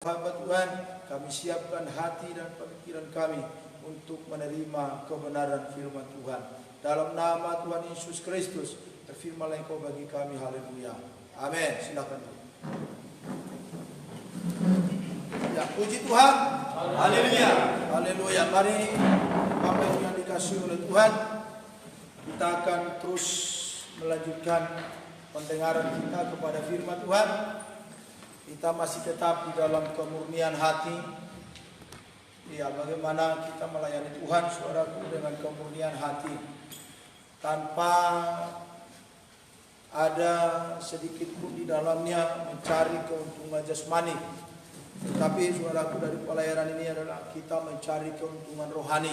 hamba Tuhan, kami siapkan hati dan pemikiran kami untuk menerima kebenaran firman Tuhan. Dalam nama Tuhan Yesus Kristus, berfirmanlah Engkau bagi kami. Haleluya. Amin. Silakan. Ya, puji Tuhan. Haleluya. Haleluya. Mari Bapak Ibu yang dikasihi oleh Tuhan, kita akan terus melanjutkan pendengaran kita kepada firman Tuhan. Kita masih tetap di dalam kemurnian hati. Ya, bagaimana kita melayani Tuhan, saudaraku, dengan kemurnian hati, tanpa ada sedikit pun di dalamnya mencari keuntungan jasmani. Tetapi saudaraku, dari pelayanan ini adalah kita mencari keuntungan rohani.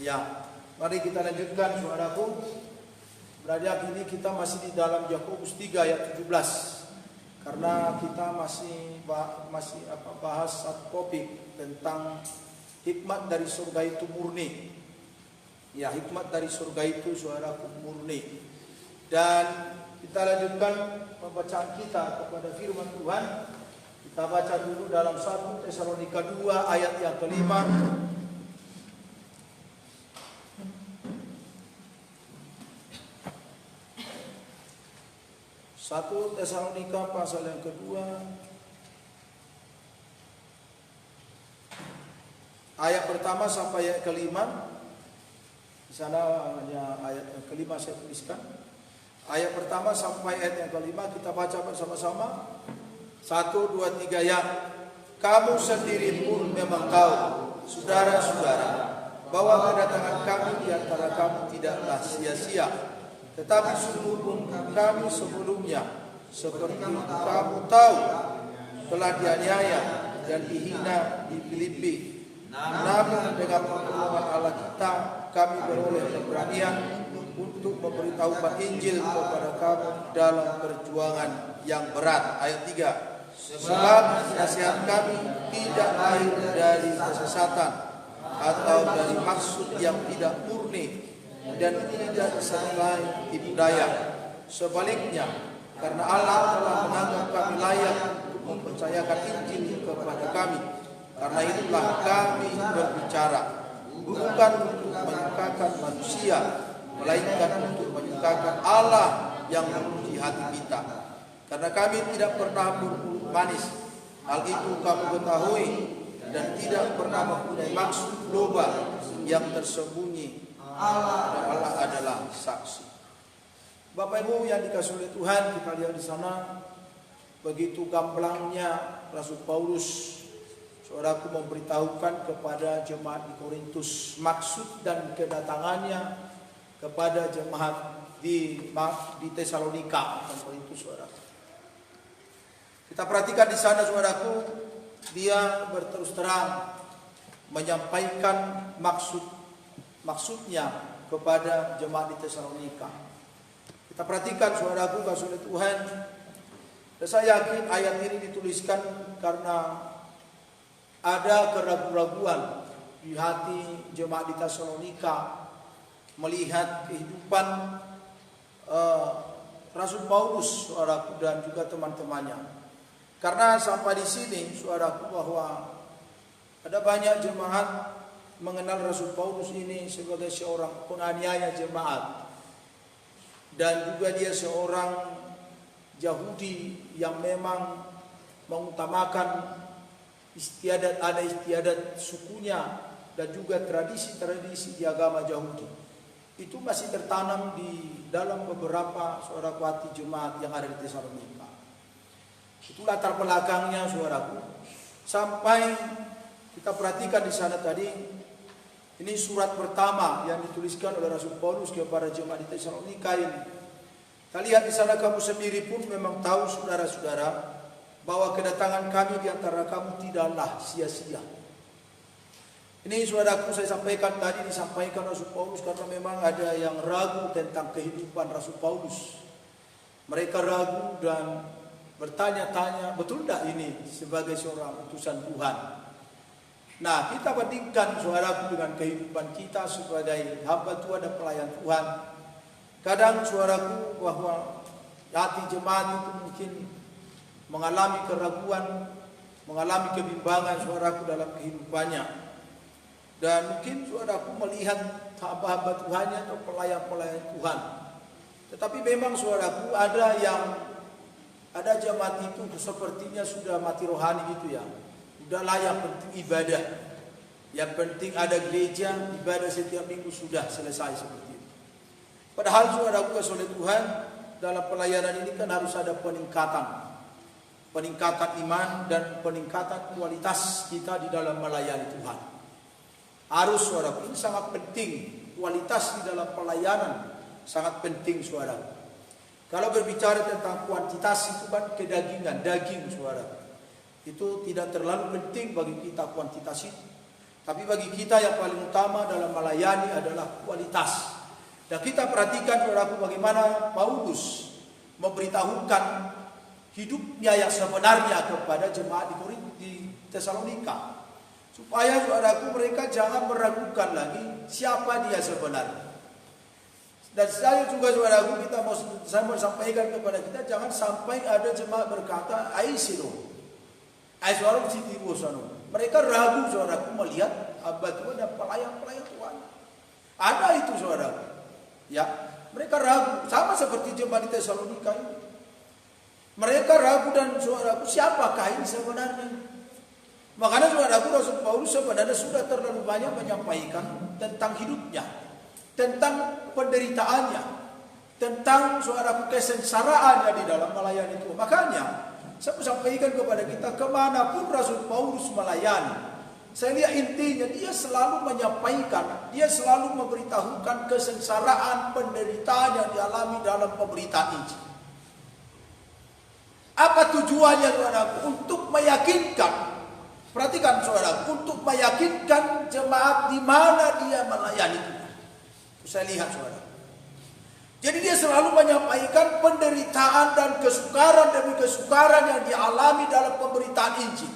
Ya, mari kita lanjutkan, saudaraku. Berarti ini kita masih di dalam Yakobus 3 ayat 17. Karena kita masih bahas satu topik tentang hikmat dari surga itu murni. Ya, hikmat dari surga itu, saudaraku, murni. Dan kita lanjutkan pembacaan kita kepada firman Tuhan. Kita baca dulu dalam 1 Tesalonika 2 ayat yang kelima. 1 Tesalonika pasal yang kedua ayat pertama sampai ayat kelima. Di sana hanya ayat yang kelima saya tuliskan. Ayat pertama sampai ayat yang kelima kita baca bersama-sama. 1, 2, 3 ya. Kamu sendiri pun memang tahu, saudara-saudara, bahwa kedatangan kami di antara kamu tidaklah sia-sia. Tetapi sungguh kami sebelumnya, seperti kamu tahu, telah dianiaya dan dihina di Filipi. Namun dengan pertolongan Allah kita, kami beroleh keberanian untuk memberitahukan Injil kepada kamu dalam perjuangan yang berat. Ayat 3. Sebab nasihat kami tidak lahir dari kesesatan atau dari maksud yang tidak murni dan tidak disertai tipu daya. Sebaliknya, karena Allah telah menganggap kami layak untuk mempercayakan Injil kepada kami, karena itulah kami berbicara, bukan untuk menyukakan manusia, melainkan untuk menyukakan Allah yang menguji hati kita. Karena kami tidak pernah bermulut manis, hal itu kamu ketahui, dan tidak pernah mempunyai maksud loba yang tersembunyi. Allah adalah saksi. Bapak Ibu yang dikasihi oleh Tuhan, kita lihat di sana begitu gamblangnya Rasul Paulus, saudaraku, memberitahukan kepada jemaat di Korintus maksud dan kedatangannya kepada jemaat di Tesalonika dan Korintus, saudaraku. Kita perhatikan di sana, saudaraku, dia berterus terang menyampaikan maksudnya kepada jemaat di Tesalonika. Kita perhatikan, saudaraku, kasih oleh Tuhan. Dan saya yakin ayat ini dituliskan karena ada keraguan-raguan di hati jemaat di Tesalonika melihat kehidupan Rasul Paulus, saudaraku, dan juga teman-temannya. Karena sampai di sini, saudaraku, bahwa ada banyak jemaat mengenal Rasul Paulus ini sebagai seorang penganiaya jemaat, dan juga dia seorang Yahudi yang memang mengutamakan istiadat sukunya dan juga tradisi-tradisi di agama Yahudi. Itu masih tertanam di dalam beberapa saudaraku hati jemaat yang ada di Tesalonika. Itu latar belakangnya, saudaraku. Sampai kita perhatikan di sana tadi, ini surat pertama yang dituliskan oleh Rasul Paulus kepada jemaat di Tesalonika ini. Kita lihat di sana, kamu sendiri pun memang tahu, saudara-saudara, bahwa kedatangan kami di antara kamu tidaklah sia-sia. Ini, saudaraku, saya sampaikan tadi, disampaikan Rasul Paulus karena memang ada yang ragu tentang kehidupan Rasul Paulus. Mereka ragu dan bertanya-tanya, betul tidak ini sebagai seorang utusan Tuhan? Nah, kita bandingkan, saudaraku, dengan kehidupan kita sebagai hamba Tuhan dan pelayan Tuhan. Kadang, saudaraku, bahwa hati jemaat itu mungkin mengalami keraguan mengalami kebimbangan saudaraku dalam kehidupannya. Dan mungkin saudaraku melihat hamba-hamba Tuhannya atau pelayan-pelayan Tuhan. Tetapi memang saudaraku ada jemaat itu sepertinya sudah mati rohani gitu ya. Udahlah, yang penting ibadah. Yang penting ada gereja, ibadah setiap minggu sudah selesai seperti itu. Padahal saudaraku oleh Tuhan, dalam pelayanan ini kan harus ada peningkatan iman dan peningkatan kualitas kita di dalam melayani Tuhan. Harus saudaraku, ini sangat penting. Kualitas di dalam pelayanan sangat penting saudaraku. Kalau berbicara tentang kuantitas itu kan kedagingan, daging saudaraku. Itu tidak terlalu penting bagi kita kuantitas itu. Tapi bagi kita yang paling utama dalam melayani adalah kualitas. Dan kita perhatikan saudaraku bagaimana Paulus memberitahukan hidupnya yang sebenarnya kepada jemaat di Tesalonika. Supaya saudaraku mereka jangan meragukan lagi siapa dia sebenarnya. Dan saya juga saudaraku saya mau sampaikan kepada kita, jangan sampai ada jemaat berkata mereka ragu saudaraku melihat hamba Tuhan dan pelayan-pelayan Tuhan. Ada itu saudaraku. Ya, mereka ragu sama seperti jemaat di Tesalonika ini. Mereka ragu dan saudaraku, siapakah ini sebenarnya? Makanya saudaraku, Rasul Paulus sebenarnya sudah terlalu banyak menyampaikan tentang hidupnya, tentang penderitaannya, tentang saudaraku kesengsaraannya di dalam melayani Tuhan. Makanya saya sampaikan kepada kita, kemanapun Rasul Paulus melayani, saya lihat intinya dia selalu menyampaikan, dia selalu memberitahukan kesengsaraan, penderitaan yang dialami dalam pemberitaan Injil. Apa tujuannya saudaraku? Untuk meyakinkan, perhatikan saudaraku, untuk meyakinkan jemaat di mana dia melayani Tuhan. Saya lihat saudara. Jadi dia selalu menyampaikan penderitaan dan kesukaran demi kesukaran yang dialami dalam pemberitaan Injil.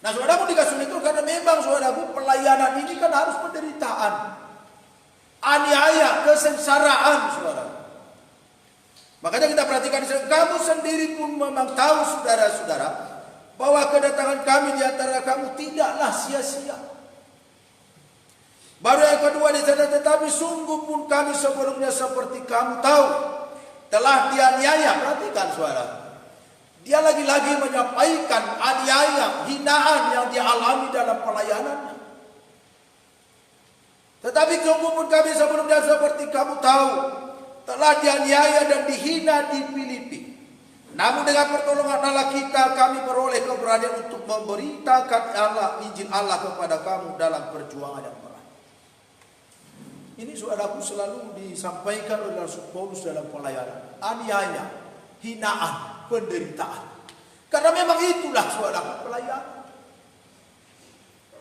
Nah saudaraku, dikasih itu karena memang saudaraku pelayanan ini kan harus penderitaan, aniaya, kesengsaraan saudara. Makanya kita perhatikan, kamu sendiri pun memang tahu saudara-saudara bahwa kedatangan kami di antara kamu tidaklah sia-sia. Baru yang kedua di sana, tetapi sungguh pun kami sebelumnya seperti kamu tahu telah dianiaya. Perhatikan saudara, dia lagi-lagi menyampaikan aniaya, hinaan yang dialami dalam pelayanannya. Tetapi sungguh pun kami sebelumnya seperti kamu tahu telah dianiaya dan dihina di Filipi. Namun dengan pertolongan Allah kita, kami beroleh keberanian untuk memberitakan Injil Allah kepada kamu dalam perjuangan yang berat. Ini saudaraku selalu disampaikan oleh Rasul Paulus dalam pelayanan. Aniaya, hinaan, penderitaan. Karena memang itulah saudaraku pelayanan.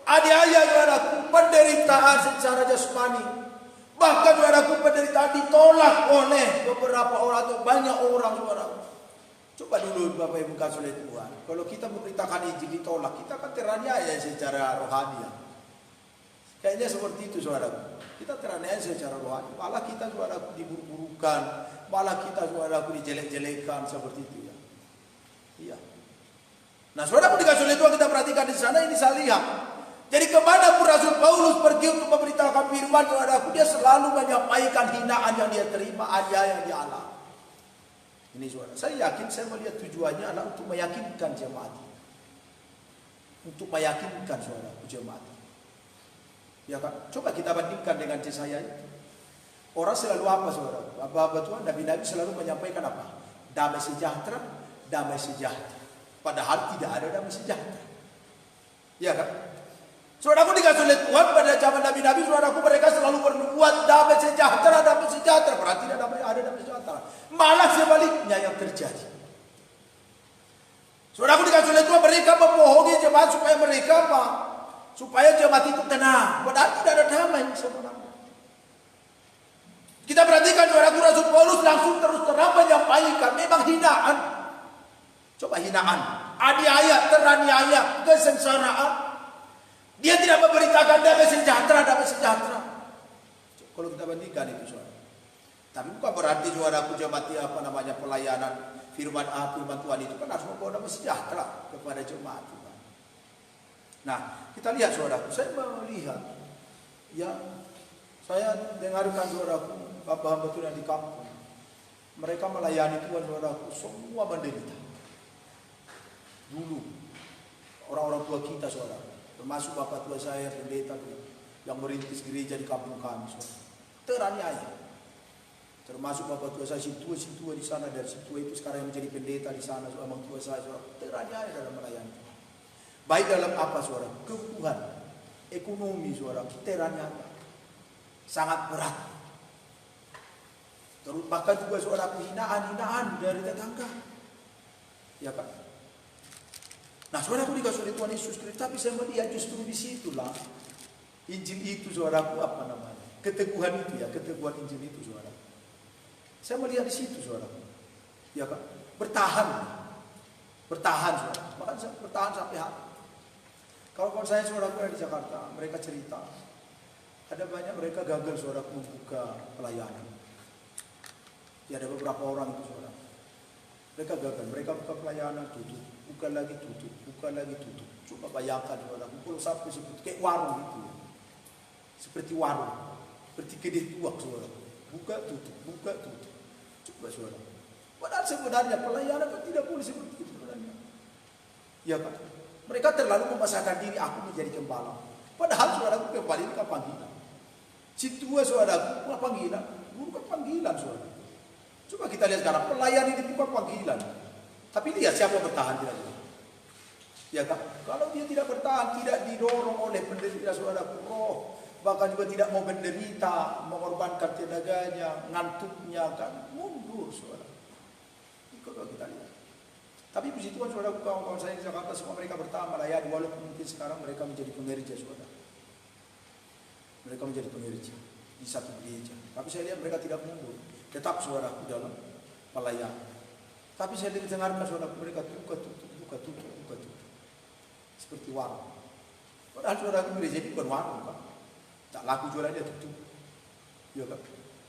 Aniaya saudaraku, penderitaan secara jasmani. Bahkan saudaraku penderitaan ditolak oleh beberapa orang atau banyak orang saudaraku. Coba dulu Bapak Ibu kasih oleh Tuhan. Kalau kita memberitakan Injil ditolak, kita akan teraniaya secara rohani. Kayaknya seperti itu saudaraku. Kita teraniaya secara rohani. Malah kita saudaraku diburu-burukan. Malah kita saudaraku dijelek-jelekan seperti itu ya. Iya. Nah saudaraku dikasih oleh Tuhan, kita perhatikan di sana, ini saya lihat. Jadi kemanapun Rasul Paulus pergi untuk memberitakan firman saudaraku, dia selalu menyampaikan hinaan yang dia terima, aniaya yang dia alami. Ini saudara, saya yakin, saya melihat tujuannya adalah untuk meyakinkan jemaat. Untuk meyakinkan saudara jemaat. Ya kan? Coba kita bandingkan dengan Yesaya itu. Orang selalu apa saudara? Apa Tuhan, Nabi-Nabi selalu menyampaikan apa? Damai sejahtera, damai sejahtera. Padahal tidak ada damai sejahtera. Ya kan? Saudaraku dikasih oleh Tuhan pada zaman Nabi-Nabi, saudaraku mereka selalu berbuat damai sejahtera, damai sejahtera. Berarti tidak ada damai sejahtera. Malah sebaliknya yang terjadi. Saudaraku dikasih oleh Tuhan, mereka membohongi jemaat supaya mereka apa? Supaya jemaat itu tenang. Padahal tidak ada damai sebenarnya. Kita perhatikan saudaraku, Rasul Paulus langsung terus terang menyampaikan memang hinaan. Coba hinaan, aniaya, teraniaya, kesengsaraan. Dia tidak memberitakan damai sejahtera, damai sejahtera. Kalau kita bandingkan itu saudara. Tapi bukan berarti saudaraku jemaat pelayanan firman Tuhan itu kan harus membawa damai sejahtera kepada jemaat Tuhan. Nah, kita lihat saudaraku, saya melihat, ya, saya dengarkan saudaraku, hamba Tuhan di kampung, mereka melayani Tuhan saudaraku, semua menderita. Dulu, orang-orang tua kita saudara, termasuk bapak tua saya, pendeta yang merintis gereja di kampung kami, saudara, teraniaya. Termasuk bapak tua saya, si tua di sana, dan si tua itu sekarang yang menjadi pendeta di sana, orang tua saya, saudara, teraniaya dalam melayani Tuhan. Baik dalam apa, saudara? Kebutuhan, ekonomi, saudara, teraniaya. Sangat berat. Terus bahkan juga saudara hinaan dari tetangga. Ya kan? Nah, saudaraku dikasih oleh Tuhan Yesus Kristus, tapi saya melihat justru di situlah Injil itu, saudaraku, apa namanya? Keteguhan itu ya, keteguhan Injil itu, saudara. Saya melihat di situ, saudara. Ya kan? Bertahan, saudara. Bahkan bertahan sampai hari. Kalau saya, saudara, di Jakarta, mereka cerita, ada banyak mereka gagal, saudara, membuka pelayanan. Ya, ada beberapa orang itu, saudara. Mereka gagal, mereka buka pelayanan, tutup, buka lagi tutup. Coba bayangkan, saudara, kalau sampai seperti kayak warung gitu. Seperti warung, seperti kedai tuak, saudara. Buka tutup. Coba, saudara. Padahal sebenarnya pelayanan kan tidak boleh seperti itu sebenarnya. Ya kan? Mereka terlalu memasakkan diri, aku menjadi gembala. Padahal, saudara, kembali ini kan panggilan. Si tua, saudara, bukan panggilan. Bukan panggilan, saudara. Coba kita lihat sekarang, pelayan ini bukan panggilan. Tapi lihat siapa yang bertahan, tidak. Ya kan? Kalau dia tidak bertahan, tidak didorong oleh penderita, saudara, roh, bahkan juga tidak mau menderita, mengorbankan tenaganya, ngantuknya, kan mundur, saudara. Itu kalau kita lihat. Tapi puji Tuhan, saudara, kawan-kawan saya di Jakarta semua mereka bertahan melayani, walaupun mungkin sekarang mereka menjadi pengerja, saudara. Mereka menjadi pengerja di satu gereja. Tapi saya lihat mereka tidak mundur, tetap, saudara, dalam pelayanan. Tapi saya dengarkan, saudara, mereka buka tutup. Seperti warung. Padahal, saudara, gereja ini bukan warung, kan? Tak laku jualan dia tutup. Ya kan?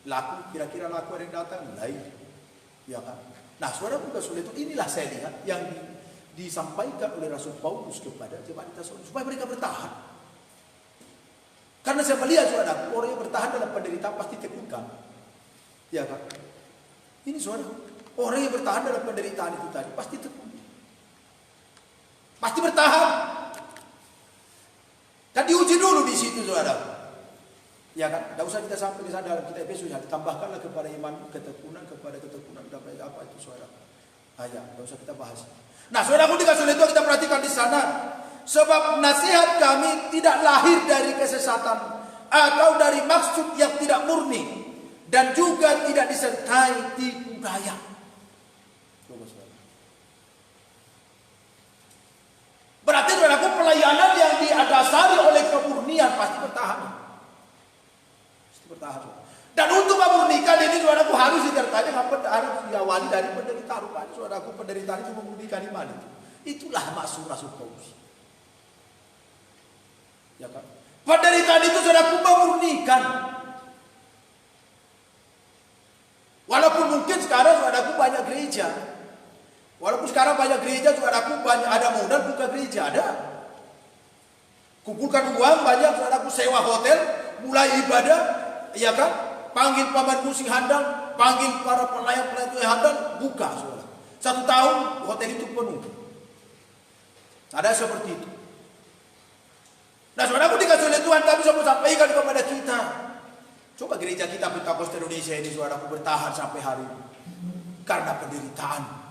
Laku, kira-kira laku ada yang datang lain. Ya kan? Nah, saudara bukan sulit itu, inilah saya lihat yang disampaikan oleh Rasul Paulus kepada jemaat Tesalonika supaya mereka bertahan. Karena saya melihat, saudara, orang yang bertahan dalam penderitaan pasti teguhkan. Ya kan? Ini, saudara, orang yang bertahan dalam penderitaan itu tadi pasti teguh. Pasti bertahan. Dan diuji dulu di situ, saudara. Ya kan? Tidak usah kita sampai ke sana dalam kitab Efesus, ditambahkanlah kepada iman ketekunan, dapat apa itu, saudara. Ya, tidak usah kita bahas. Nah, saudara, dikasih oleh Tuhan, kita perhatikan di sana. Sebab nasihat kami tidak lahir dari kesesatan atau dari maksud yang tidak murni, dan juga tidak disertai tipu daya. Berarti, saudaraku, pelayanan yang didasari oleh kemurnian pasti bertahan. Dan untuk memurnikan ini, saudaraku, harus disertai dengan harus diawali dari penderitaan. Rupanya, saudaraku, penderitaan itu memurnikan iman itu. Itulah maksud Rasul Paulus. Ya kan? Penderitaan itu, saudaraku, memurnikan. Walaupun mungkin sekarang, saudaraku, banyak gereja. Saudaraku, banyak ada modal buka gereja, ada. Kumpulkan uang banyak, saudaraku, sewa hotel, mulai ibadah, iya kan? Panggil paman musik handal, panggil para pelayan-pelayan itu handal, buka, saudara. 1 tahun hotel itu penuh. Ada seperti itu. Nah, saudaraku, dikasih oleh Tuhan, kami bisa sampaikan kepada kita. Coba gereja kita Pentakosta Indonesia ini, saudaraku, bertahan sampai hari ini. Karena penderitaan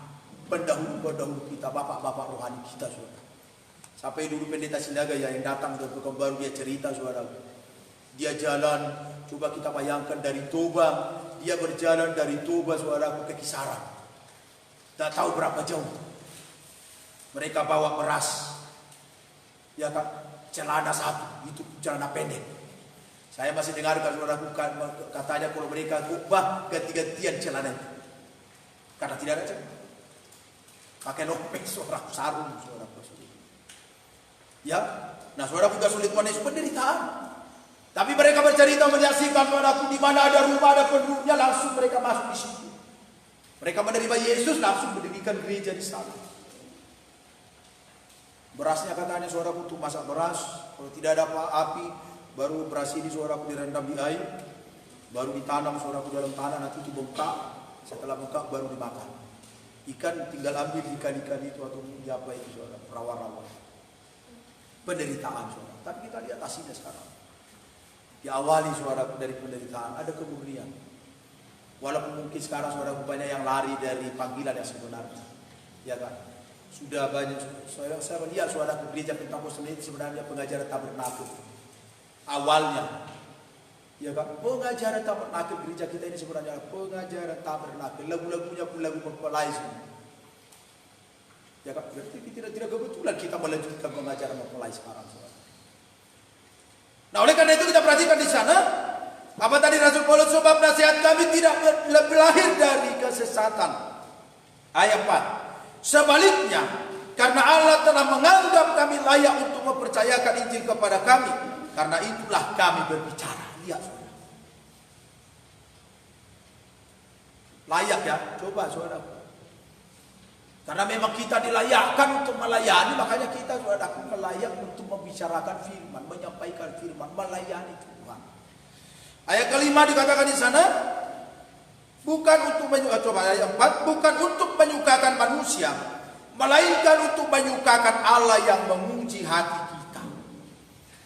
pendahulu kita, bapak-bapak rohani kita, saudara. Sampai dulu pendeta Sinaga yang datang ke Pekanbaru, dia cerita, saudara. Dia jalan, coba kita bayangkan dari Toba, dia berjalan dari Toba, saudara, ke Kisaran. Tak tahu berapa jauh. Mereka bawa beras, ya kan, celana satu, itu celana pendek. Saya masih dengarkan, saudara, katanya kalau mereka khotbah ganti-gantian celana itu, karena tidak ada celana. Pakai lopek, saudara, sarung, saudara. Ya, nah, saudara, juga sulit Tuhan Yesus penderitaan. Tapi mereka bercerita menyaksikan, saudaraku, di mana ada rumah, ada penduduknya, langsung mereka masuk di situ. Mereka menerima Yesus langsung mendirikan gereja di sana. Berasnya katanya saudaraku untuk masak beras. Kalau tidak ada api, baru beras ini saudaraku direndam di air, baru ditanam saudaraku dalam tanah, nanti itu bengkak. Setelah bengkak baru dimakan. Ikan tinggal ambil ikan-ikan itu atau apa itu saudara, rawa-rawa. Penderitaan saudara. Tapi kita lihat hasilnya sekarang. Diawali saudaraku dari penderitaan, ada kemurnian. Walaupun mungkin sekarang saudara banyak yang lari dari panggilan yang sebenarnya, ya kan? Sudah banyak. Saya melihat saudara gereja Pentakosta ini sebenarnya pengajaran tabernakel. Awalnya, ya kan? Pengajaran tabernakel gereja kita ini sebenarnya pengajaran tabernakel. Lagu-lagunya pun lagu mempelai semua. Ya kan? Berarti tidak kebetulan kita melanjutkan pengajaran mempelai sekarang, saudara. Nah, oleh karena itu kita perhatikan di sana. Apa tadi Rasul Paulus, sebab nasihat kami tidak berlahir dari kesesatan. Ayat 4. Sebaliknya, karena Allah telah menganggap kami layak untuk mempercayakan Injil kepada kami, karena itulah kami berbicara. Lihat saudara. Layak ya, coba saudara. Karena memang kita dilayakkan untuk melayani, makanya kita saudara layak untuk membicarakan firman, menyampaikan firman, melayani Tuhan. Ayat kelima dikatakan di sana, bukan untuk coba ayat 4, bukan untuk menyukakan manusia, melainkan untuk menyukakan Allah yang menguji hati kita.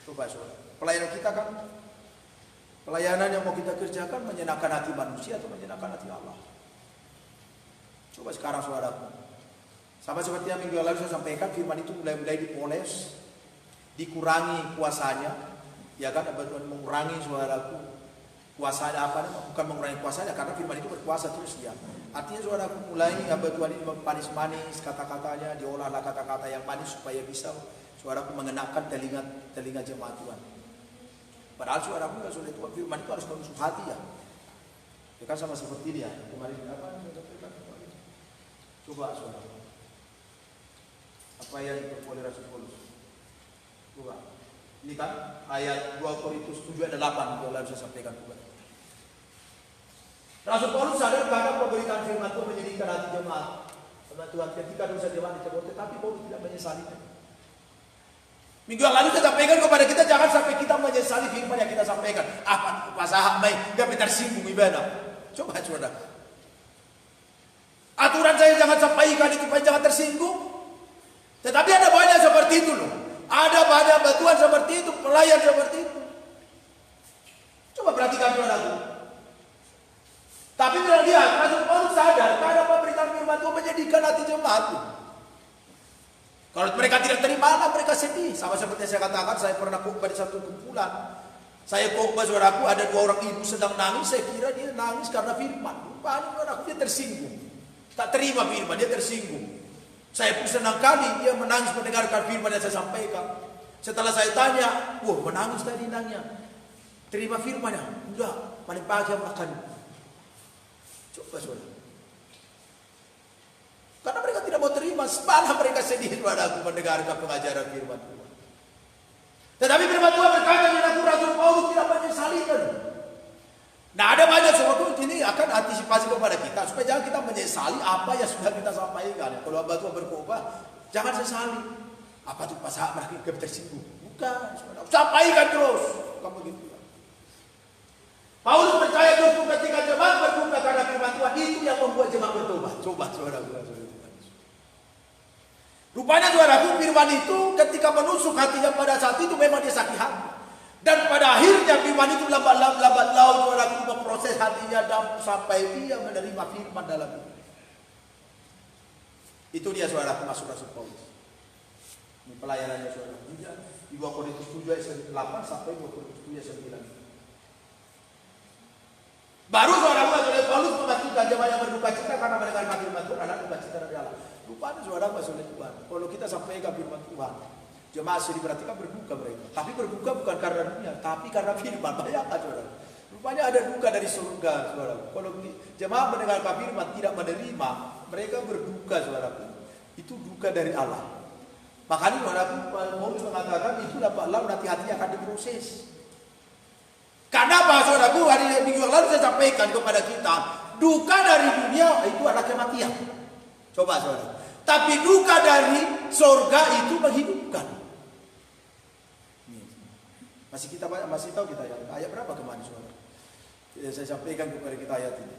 Coba saudara, pelayanan kita kan, pelayanan yang mau kita kerjakan menyenangkan hati manusia atau menyenangkan hati Allah? Coba sekarang saudaraku, sama seperti yang minggu lalu saya sampaikan, firman itu mulai dipoles, dikurangi kuasanya, ya kan, mengurangi saudaraku. Kuasanya apa? Bukan mengurangi kuasanya, karena firman itu berkuasa terus dia. Artinya saudaraku mulai Tuhan ini manis-manis kata-katanya, diolahlah kata-kata yang manis supaya bisa saudaraku mengenakan telinga jemaat Tuhan. Padahal saudaraku kalau sudah Tuhan firman itu harus menusuk hati ya. Ya kan sama seperti ini ya. Kemarin apa? Coba saudara. Apa yang diperoleh Rasul Paulus? Coba. Ini kan ayat 2 Korintus 7 ayat 8 yang lalu saya sampaikan juga. Rasul Paulus sadar bahwa pemberitaan firman Tuhan menjadikan hati jemaat. Sama Tuhan ketika dosa jemaat dicabut, tetapi Paulus tidak menyesalinya. Minggu yang lalu saya sampaikan kepada kita, jangan sampai kita menyesali firman yang kita sampaikan. Apa pasaha baik, gak tersinggung ibadah. Coba saudara. Aturan saya jangan sampaikan itu supaya jangan tersinggung. Tetapi ada banyak seperti itu loh. Ada banyak bantuan seperti itu, pelayan seperti itu. Coba perhatikan saudaraku. Tapi bila lihat, Rasul Paulus sadar karena pemberitaan firman Tuhan menjadikan hati jemaat. Kalau mereka tidak terima, mereka sedih. Sama seperti saya katakan, saya pernah khotbah di satu kumpulan. Saya khotbah saudaraku, ada 2 orang ibu sedang nangis. Saya kira dia nangis karena firman. Rupanya saudaraku dia tersinggung. Tak terima firman, dia tersinggung. Saya pun senang kali dia menangis mendengarkan firman yang saya sampaikan. Setelah saya tanya, wah menangis tadi nanya. Terima firman ya? Enggak, paling pagi makan. Coba saudara. Karena mereka tidak mau terima, malah mereka sedih pada aku mendengarkan pengajaran firman Tuhan. Tetapi firman Tuhan berkata di Rasul Paulus tidak menyesalikan. Nah ada banyak sesuatu ini akan antisipasi kepada kita supaya jangan kita menyesali apa yang sudah kita sampaikan. Kalau Abah Tuhan berkhotbah, jangan sesali. Apa tuh pas mereka tersinggung? Bukan, sampaikan terus. Kamu gitu. Paulus percaya terus ketika jemaat berbuka karena firman Tuhan, itu yang membuat jemaat bertobat. Coba saudara. Rupanya saudaraku, firman itu ketika menusuk hatinya pada saat itu memang dia sakit hati. Dan pada akhirnya firman itu lambat laun saudaraku memproses hatinya dan sampai dia menerima firman dalam itu. Itu dia saudaraku masuk Rasul Paulus. Ini pelayanannya saudara. Di 2 Korintus 7 ayat 8 sampai 2 Korintus 7 ayat 9. Baru saudara Paulus memastikan jemaat yang berduka cita karena mendengarkan firman Tuhan adalah duka cita dari Allah. Rupanya saudara oleh Tuhan. Kalau kita sampaikan firman Tuhan, jemaat sedih berarti kan berduka mereka. Tapi berduka bukan karena dunia, tapi karena firman. Bayangkan saudara. Rupanya ada duka dari surga saudara. Kalau jemaat mendengarkan firman tidak menerima, mereka berduka saudara. Itu duka dari Allah. Makanya saudara Paulus mengatakan itu lambat laun nanti hatinya akan diproses. Karena apa saudaraku, hari minggu yang lalu saya sampaikan kepada kita, duka dari dunia itu adalah kematian. Coba saudara. Tapi duka dari surga itu menghidupkan. Masih tahu kita ya. Ayat berapa kemarin saudara? Saya sampaikan kepada kita ayat ini.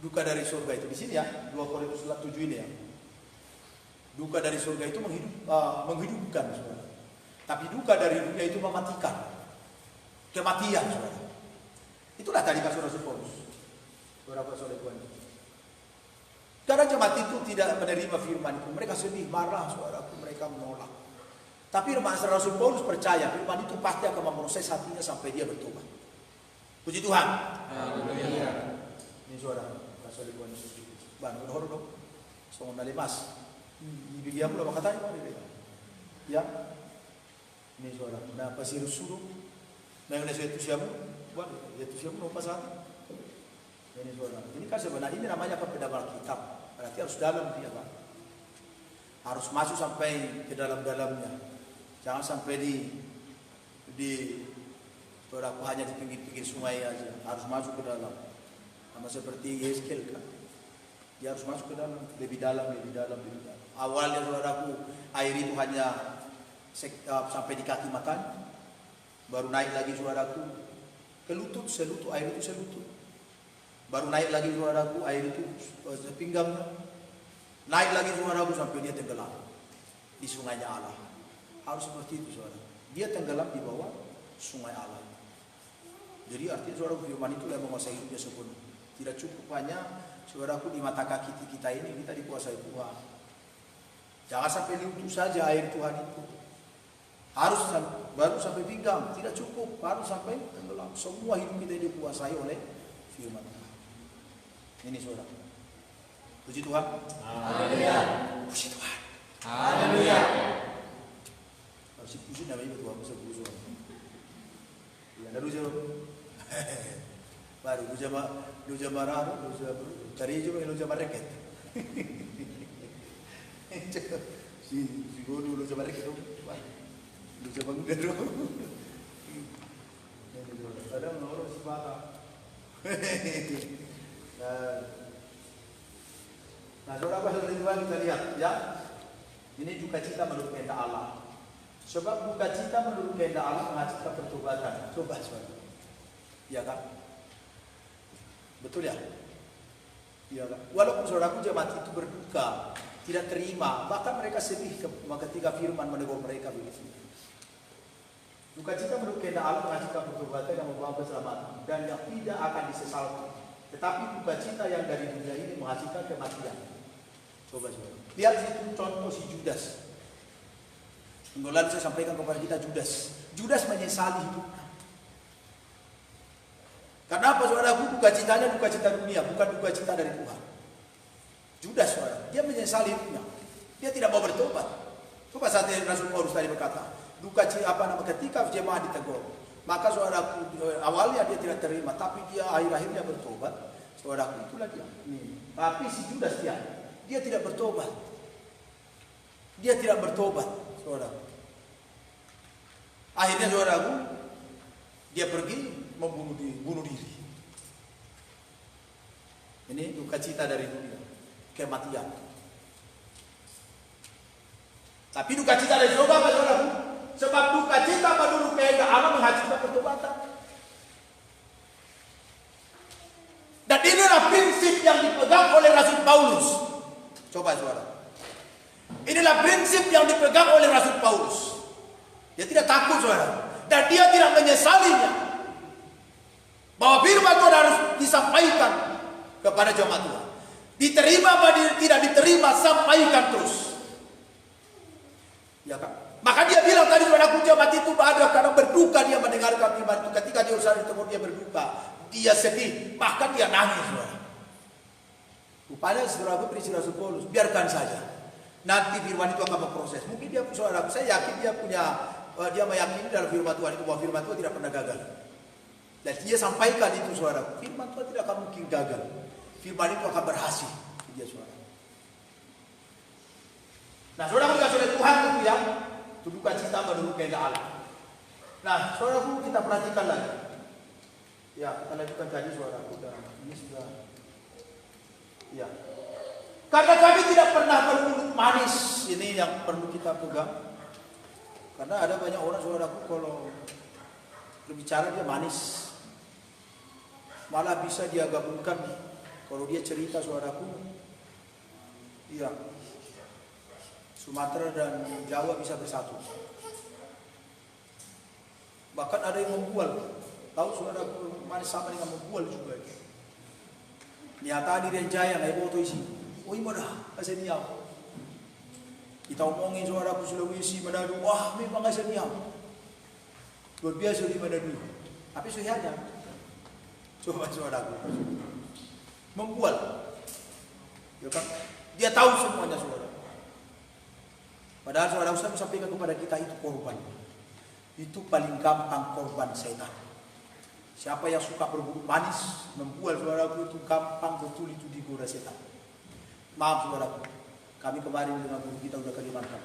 Duka dari surga itu di sini ya, 2 Korintus 7 ini ya. Duka dari surga itu menghidupkan saudara. Tapi duka dari dunia itu mematikan. Kematian saudara. Itulah tadi kata Rasul Paulus. Berapa saudara Tuhan? Karena jemaat itu tidak menerima firman itu, mereka sedih, marah saudaraku, mereka menolak. Tapi Rasul Paulus percaya firman itu pasti akan memproses hatinya sampai dia bertobat. Puji Tuhan. Haleluya. Ini saudara, saudara Tuhan Yesus. Ban, udah dong. Songon nalimas. Ibu dia pula makatanya ya. Ini saudara, nah pasir suruh. Nah, itu siapa? Buat itu siapa mau pasang? Ini saudara. Ini kan sebenarnya ini namanya perbedaan Alkitab. Berarti harus dalam dia, Pak. Harus masuk sampai ke dalam-dalamnya. Jangan sampai di saudara hanya di pinggir-pinggir sungai aja. Harus masuk ke dalam. Sama seperti Yeskel kan. Dia harus masuk ke dalam, lebih dalam. Awalnya saudaraku air itu hanya sampai di kaki matanya. Baru naik lagi saudaraku ke lutut, selutut, air itu selutut. Baru naik lagi saudaraku, air itu sepinggangnya. Naik lagi saudaraku sampai dia tenggelam di sungainya Allah. Harus seperti itu saudara. Dia tenggelam di bawah sungai Allah. Jadi artinya saudaraku firman itu yang menguasai hidupnya sepenuhnya. Tidak cukup hanya saudaraku di mata kaki kita ini kita dikuasai Tuhan. Jangan sampai lutut saja air Tuhan itu. Harus baru sampai pinggang, tidak cukup, harus sampai tenggelam. Semua hidup kita dikuasai oleh firman Tuhan. Ini saudara. Puji Tuhan. Haleluya. Puji Tuhan. Haleluya. Harus puji namanya Tuhan bisa puji. Ya, lalu jawab. Baru lu marah, lu cari juga lu reket. Si guru lu reket dong. Lu enggak dong. Ada orang sebata. Nah, saudara saudara Tuhan kita lihat ya. Ini duka cita menurut kehendak Allah. Sebab duka cita menurut kehendak Allah menghasilkan pertobatan. Coba saudara. Iya kan? Betul ya? Iya kan? Walaupun saudaraku jemaat itu berduka, tidak terima, bahkan mereka sedih ketika firman menegur mereka begitu. Duka cita menurut kehendak Allah menghasilkan pertobatan yang membawa keselamatan dan yang tidak akan disesalkan. Tetapi duka cita yang dari dunia ini menghasilkan kematian. Coba. Lihat situ contoh si Judas. Minggu lalu saya sampaikan kepada kita Judas. Judas menyesali hidupnya. Kenapa saudaraku duka citanya duka cita dunia, bukan duka cita dari Tuhan. Judas saudara, dia menyesali hidupnya. Dia tidak mau bertobat. Coba saat Rasul Paulus tadi berkata, duka cita ketika jemaat ditegur. Maka saudaraku awalnya dia tidak terima, tapi dia akhir-akhirnya bertobat. Saudaraku itulah dia. Tapi si Judas dia tidak bertobat. Dia tidak bertobat, saudara. Akhirnya saudaraku dia pergi bunuh diri. Ini duka cita dari dunia, kematian. Tapi duka cita dari surga apa saudaraku? Sebab duka cita menurut kehendak Allah menghasilkan pertobatan. Dan inilah prinsip yang dipegang oleh Rasul Paulus. Coba saudara. Inilah prinsip yang dipegang oleh Rasul Paulus. Dia tidak takut saudara. Dan dia tidak menyesalinya. Bahwa firman Tuhan harus disampaikan kepada jemaat Tuhan. Diterima atau tidak diterima, sampaikan terus. Ya kan? Maka dia bilang tadi saudaraku jemaat itu ada karena berduka dia mendengarkan firman itu. Ketika dia usaha ditegur dia berduka. Dia sedih, bahkan dia nangis saudara. Rupanya saudaraku prinsip Rasul Paulus, biarkan saja. Nanti firman itu akan berproses. Mungkin dia saudaraku, saya yakin dia meyakini dalam firman Tuhan itu bahwa firman Tuhan tidak pernah gagal. Dan dia sampaikan itu saudara. Firman Tuhan tidak akan mungkin gagal. Firman itu akan berhasil. Dia saudara. Nah saudara dikasih oleh Tuhan itu ya. Itu duka cita menurut kehendak Allah. Nah saudaraku kita perhatikan lagi. Ya kita lanjutkan tadi saudaraku. Dan ini sudah Ya. Karena kami tidak pernah bermulut manis. Ini yang perlu kita pegang. Karena ada banyak orang saudaraku kalau berbicara dia manis. Malah bisa dia gabungkan. Kalau dia cerita saudaraku, iya, Sumatera dan Jawa bisa bersatu. Bahkan ada yang membual. Tahu saudaraku manis sama dengan membual juga. Nyata di Renjaya nggak foto isi. Oh iya dah, asal niam. Kita omongin saudaraku Sulawesi, Manado, wah memang asal niam. Luar biasa di Manado. Tapi suhianya, coba saudaraku, membual. Ya kan? Dia tahu semuanya saudara. Padahal saudara Ustaz sampaikan kepada kita itu korban. Itu paling gampang korban setan. Siapa yang suka berburu manis, membual saudaraku itu gampang betul itu digoda setan. Maaf saudaraku, kami kemarin dengan guru kita udah Kalimantan.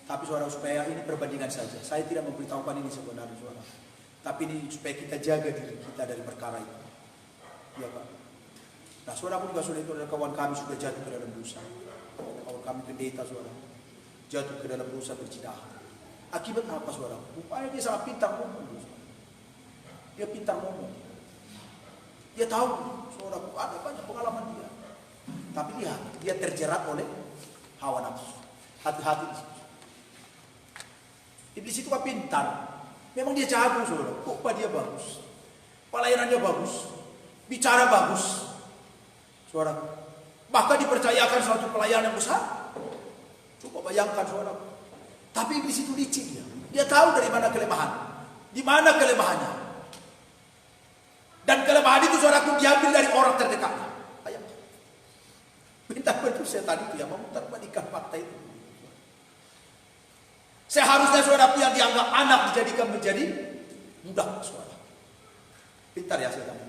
Tapi saudara supaya ini perbandingan saja. Saya tidak memberitahukan ini sebenarnya saudara. Tapi ini supaya kita jaga diri kita dari perkara itu. Iya Pak. Nah saudara pun juga sudah itu adalah kawan kami sudah jatuh ke dalam dosa. Kawan kami pendeta saudara jatuh ke dalam dosa berjinaah. Akibat apa saudara? Rupanya dia sangat pintar ngomong. Dia pintar ngomong. Dia tahu saudara ada banyak pengalaman dia. Tapi dia terjerat oleh hawa nafsu. Hati-hati di situ. Iblis itu kan pintar. Memang dia jago saudara. Kok dia bagus. Pelayanannya bagus. Bicara bagus. Saudara. Bahkan dipercayakan suatu pelayanan besar. Coba bayangkan saudara. Tapi iblis itu licik dia. Dia tahu dari mana kelemahan. Di mana kelemahannya. Dan kelemahan itu saudaraku diambil dari orang terdekatnya. Ayam. Pintar betul setan itu yang memutar-balikan fakta itu. Seharusnya saudaraku yang dianggap anak dijadikan menjadi budak saudara. Pintar ya setan.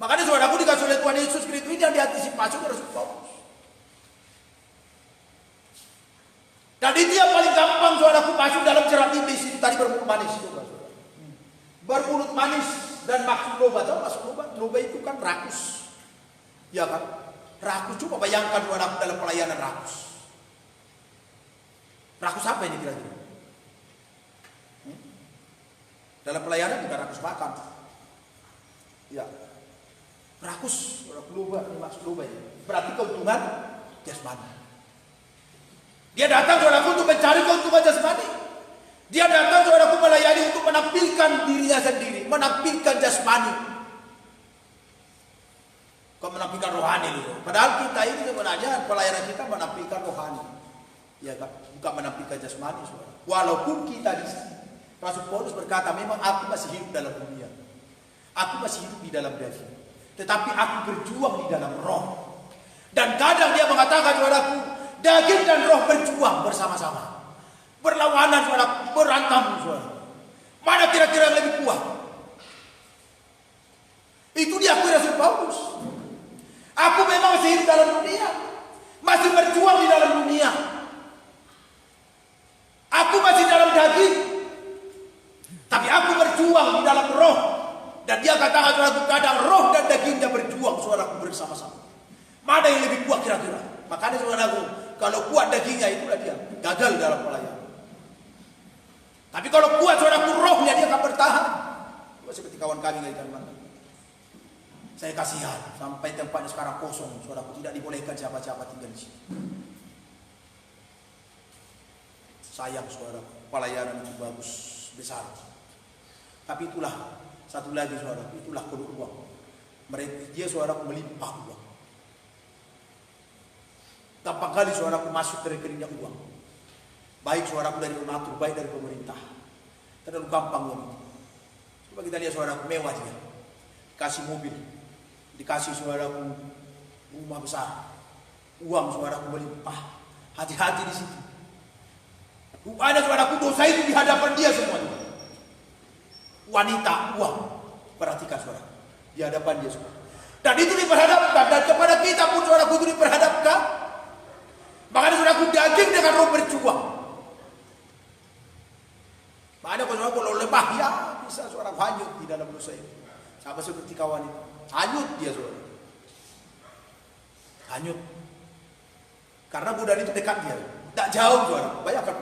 Makanya saudaraku dikasih oleh Tuhan Yesus Kristus ini yang diantisipasi oleh Rasul Paulus. Dan itu yang paling gampang saudaraku masuk dalam jerat iblis itu tadi bermulut manis. Bermulut manis dan maksud loba. Tahu maksud loba? Loba itu kan rakus. Ya kan? Rakus, coba bayangkan saudaraku dalam pelayanan rakus. Rakus apa ini kira-kira? Dalam pelayanan juga rakus makan. Ya. Rakus, saudaraku loba, ini maksud loba ya. Berarti keuntungan jasmani. Dia datang saudaraku untuk mencari keuntungan jasmani. Dia datang saudaraku melayani untuk menampilkan dirinya sendiri, menampilkan jasmani. Kau menampilkan rohani itu. Padahal kita ini sebenarnya pelayanan kita menampilkan rohani. Ya kan? Bukan menampilkan jasmani saudara. Walaupun kita di sini, Rasul Paulus berkata, memang aku masih hidup dalam dunia. Aku masih hidup di dalam daging. Tetapi aku berjuang di dalam roh. Dan kadang dia mengatakan saudaraku, daging dan roh berjuang bersama-sama. Berlawanan saudara, berantem saudara. Mana kira-kira yang lebih kuat? Itu diakui Rasul Paulus. Aku memang masih hidup dalam dunia, masih berjuang di dalam dunia. Aku masih dalam daging, tapi aku berjuang di dalam roh. Dan dia katakan saudaraku, kadang roh dan dagingnya berjuang saudaraku bersama-sama. Mana yang lebih kuat kira-kira? Makanya saudaraku, kalau kuat dagingnya itulah dia gagal dalam pelayanan. Tapi kalau kuat saudaraku rohnya dia akan bertahan. Seperti kawan kami dari Kalimantan. Saya kasihan sampai tempatnya sekarang kosong, saudaraku tidak dibolehkan siapa-siapa tinggal di sini. Sayang saudaraku, pelayanan itu bagus, besar. Tapi itulah satu lagi saudaraku, itulah kodok uang. Dia saudaraku melimpah uang. Gampang kali saudaraku masuk ke rekeningnya uang. Baik saudaraku dari donatur, baik dari pemerintah. Terlalu gampang uang itu. Coba kita lihat saudaraku mewah dia. Dikasih mobil. Dikasih saudaraku rumah besar. Uang saudaraku melimpah. Hati-hati di situ. Rupanya saudaraku dosa itu di hadapan dia semuanya. Wanita, uang. Perhatikan saudara. Di hadapan dia semua. Dan itu diperhadapkan. Dan kepada kita pun saudaraku itu diperhadapkan. Makanya saudaraku daging dengan roh berjuang. Makanya kalau lemah ya bisa saudaraku hanyut di dalam dosa itu. Sama seperti kawan itu. Hanyut dia saudara. hanyut. Karena godaan itu dekat dia, tak jauh saudara. Bayangkan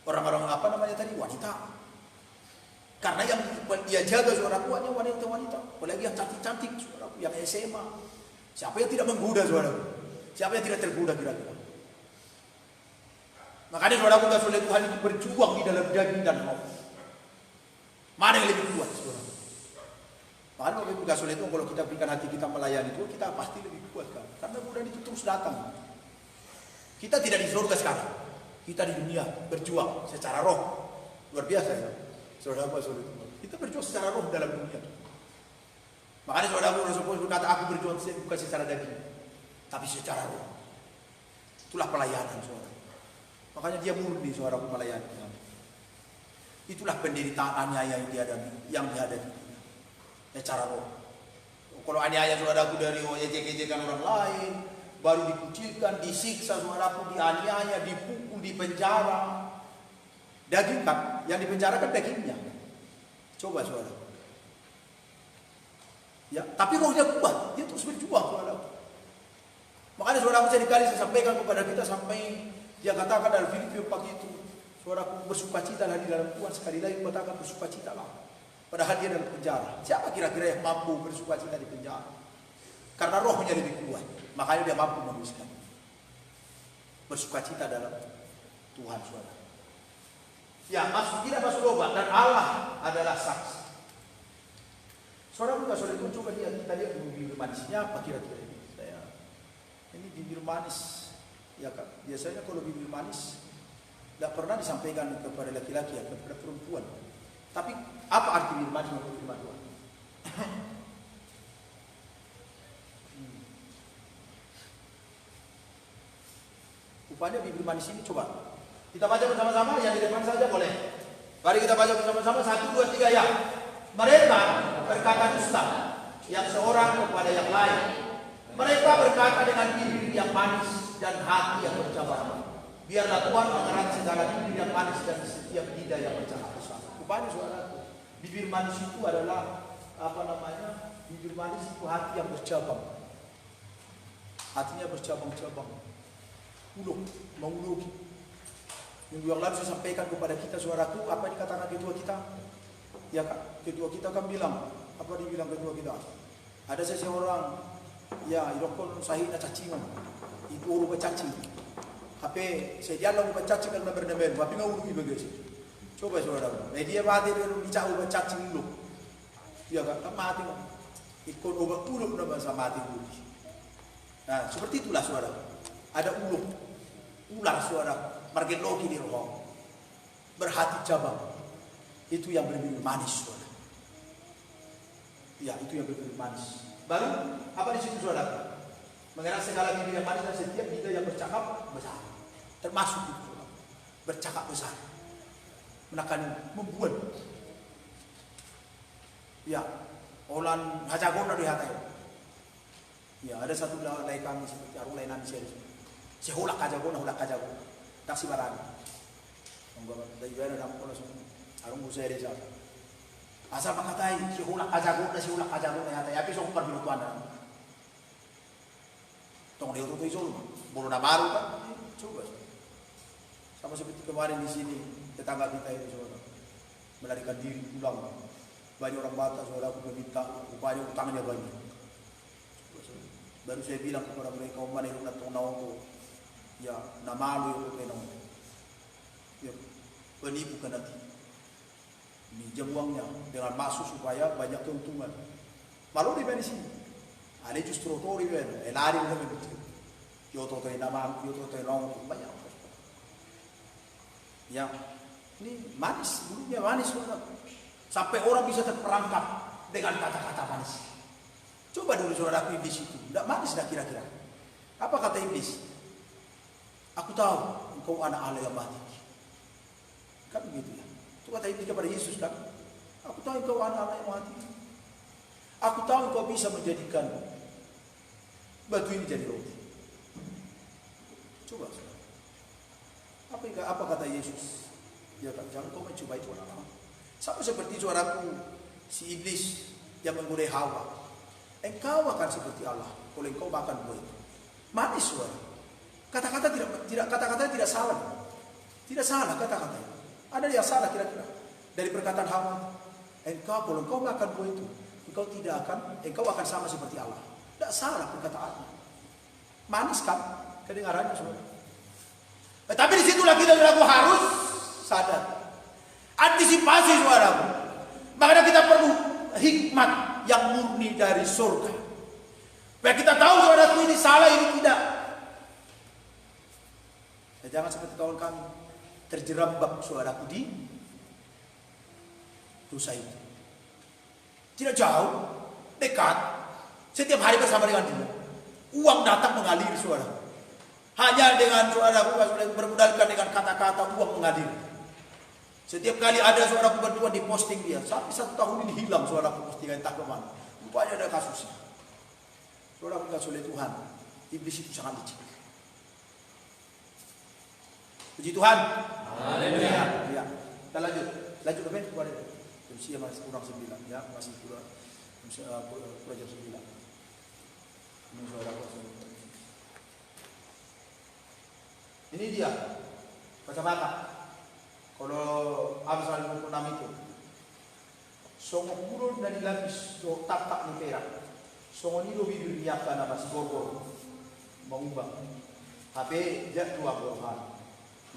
orang-orang apa namanya tadi, wanita. Karena yang dia jaga saudara kuatnya wanita-wanita, apalagi yang cantik-cantik saudara, yang SMA. Siapa yang tidak menggoda saudara? Siapa yang tidak tergoda kira-kira? Makanya saudara aku gak sulit Tuhan itu berjuang di dalam daging dan roh. Mana yang lebih kuat saudara? Makanya kalau gak sulit itu kalau kita berikan hati kita melayani itu, kita pasti lebih kuat kan? Karena godaan itu terus datang. Kita tidak di surga sekarang, kita di dunia berjuang secara roh. Luar biasa ya saudara apa saudara? Kita berjuang secara roh dalam dunia. Makanya saudara Rasulullah berkata, aku berjuang bukan secara daging, tapi secara roh. Itulah pelayanan saudara. Makanya dia murni saudara melayani. Itulah penderitaan aniaya yang dihadapi secara roh. Kalau aniaya saudaraku dari ejek-ejekan orang lain, baru dikucilkan, disiksa saudaraku, dianiaya, dipukul, dipenjara. Daging kan, yang dipenjara kan dagingnya. Coba saudara. Ya, tapi rohnya kuat, dia terus berjuang saudaraku. Makanya saudaraku sekali saya sampaikan kepada kita sampai dia katakan dalam Filipi 4 itu, saudaraku bersukacitalah di dalam Tuhan. Sekali lagi katakan bersukacitalah. Padahal dia dalam penjara. Siapa kira-kira yang mampu bersukacita di penjara? Karena rohnya lebih kuat. Makanya dia mampu menuliskan. Bersukacita dalam Tuhan saudara. Ya, tidak masuk lubang dan Allah adalah saksi. Saudara bukan saudara itu coba kita lihat bibir manisnya apa kira-kira ini. Ini bibir manis. Ya kan? Biasanya kalau bibir manis tidak pernah disampaikan kepada laki-laki atau kepada perempuan. Tapi apa arti bibir manis menurut firman Tuhan? Rupanya bibir manis ini coba kita baca bersama-sama, yang di depan saja boleh. Mari kita baca bersama-sama 1, 2, 3 ya. Mereka berkata dusta yang seorang kepada yang lain. Mereka berkata dengan bibir yang manis dan hati yang bercabang. Biarlah Tuhan mengerat segala bibir yang manis dan setiap lidah yang bercakap bersama. Rupanya saudara, bibir manis itu adalah apa namanya? Bibir manis itu hati yang bercabang. Hatinya bercabang-cabang. Menguluki. Minggu yang lalu saya sampaikan kepada kita saudaraku, apa dikatakan ketua kita? Ya kak, ketua kita kan bilang, apa dibilang ketua kita? Ada seseorang, ya irokon sahina cacingan, itu uru bercacing. Tapi saya jalan bercacing karena berdemen, tapi nggak uru begitu. Coba saudaraku, dia mati belum dicau bercacing dulu. Ya kak, kan mati kan? Ikut obat ulu nama sama mati dulu. Nah seperti itulah saudara. Ada ular saudara. Margin logi di roh, berhati cabang, itu yang berbibir manis, saudara. Ya, itu yang berbibir manis. Baru apa di situ saudara? Mengenai segala bibir yang manis dan setiap lidah yang bercakap besar, termasuk itu saudara. Bercakap besar, menekan, membuat. Ya, olan hajagon dari hati. Ya, ada satu lain kami seperti arung lain nanti saya. Sehulak hajagon. Taksi barang. Enggak dari mana dalam pola semua. Arung busai desa. Asal mengatai si hulak ajagun ya tapi sok permiluan. Tong dia itu iso. Bulu baru kan. Coba. Sama seperti kemarin di sini tetangga kita itu saudara. Melarikan diri pulang. Banyak orang Batak saudara aku minta upaya utangnya banyak. Baru saya bilang kepada mereka mana yang nak tahu ya nama lu itu kenong ya penipu kan nanti ini jamuangnya dengan masuk supaya banyak keuntungan malu di mana sini ada justru tori kan lari udah begitu yo to nama yo to nong banyak ya ini manis bulunya manis banget sampai orang bisa terperangkap dengan kata-kata manis. Coba dulu saudara iblis itu tidak manis dah kira-kira apa kata iblis? Aku tahu engkau anak Allah yang mati. Kan begitu ya. Itu kata iblis kepada Yesus kan. Aku tahu engkau anak Allah yang mati. Aku tahu engkau bisa menjadikan batu ini jadi roti. Coba. Apa kata Yesus? Ya kan, jangan kau mencoba itu anak Allah. Sama seperti suaraku si iblis yang menggoda Hawa. Engkau akan seperti Allah. kalau engkau makan buah itu. Manis saudara. Kata-kata tidak salah. Tidak salah kata-kata. Ada yang salah kira-kira dari perkataan Hawa. Kalau engkau makan buah itu, engkau akan sama seperti Allah. Tidak salah perkataannya. Manis kan kedengarannya saudara. Tapi disitulah kita harus sadar. Antisipasi saudara. Makanya kita perlu hikmat yang murni dari surga. Supaya kita tahu saudara ini salah, ini tidak. Jangan seperti kawan kami terjerembab saudaraku di dosa itu. Tidak jauh, dekat. Setiap hari bersama dengan dia. Uang datang mengalir saudara. Hanya dengan saudaraku bermodalkan dengan kata-kata uang mengalir. Setiap kali ada saudaraku berdua di posting dia, sampai 1 tahun ini hilang saudaraku postingan entah kemana. Rupanya ada kasusnya. Saudaraku dikasih oleh Tuhan, iblis itu sangat licik. Puji Tuhan. Haleluya. Ya. Kita lanjut ke Ben. Jam siang masih kurang 9 ya, masih kurang jam 9. Ini saudaraku. Ini dia kacamata. Kalau Amsal 26 itu, songo purun dari lapis do tatak ni perak, songo ni do bibir biaka nama si gorgor, mengubah. Tapi jak dua gohan,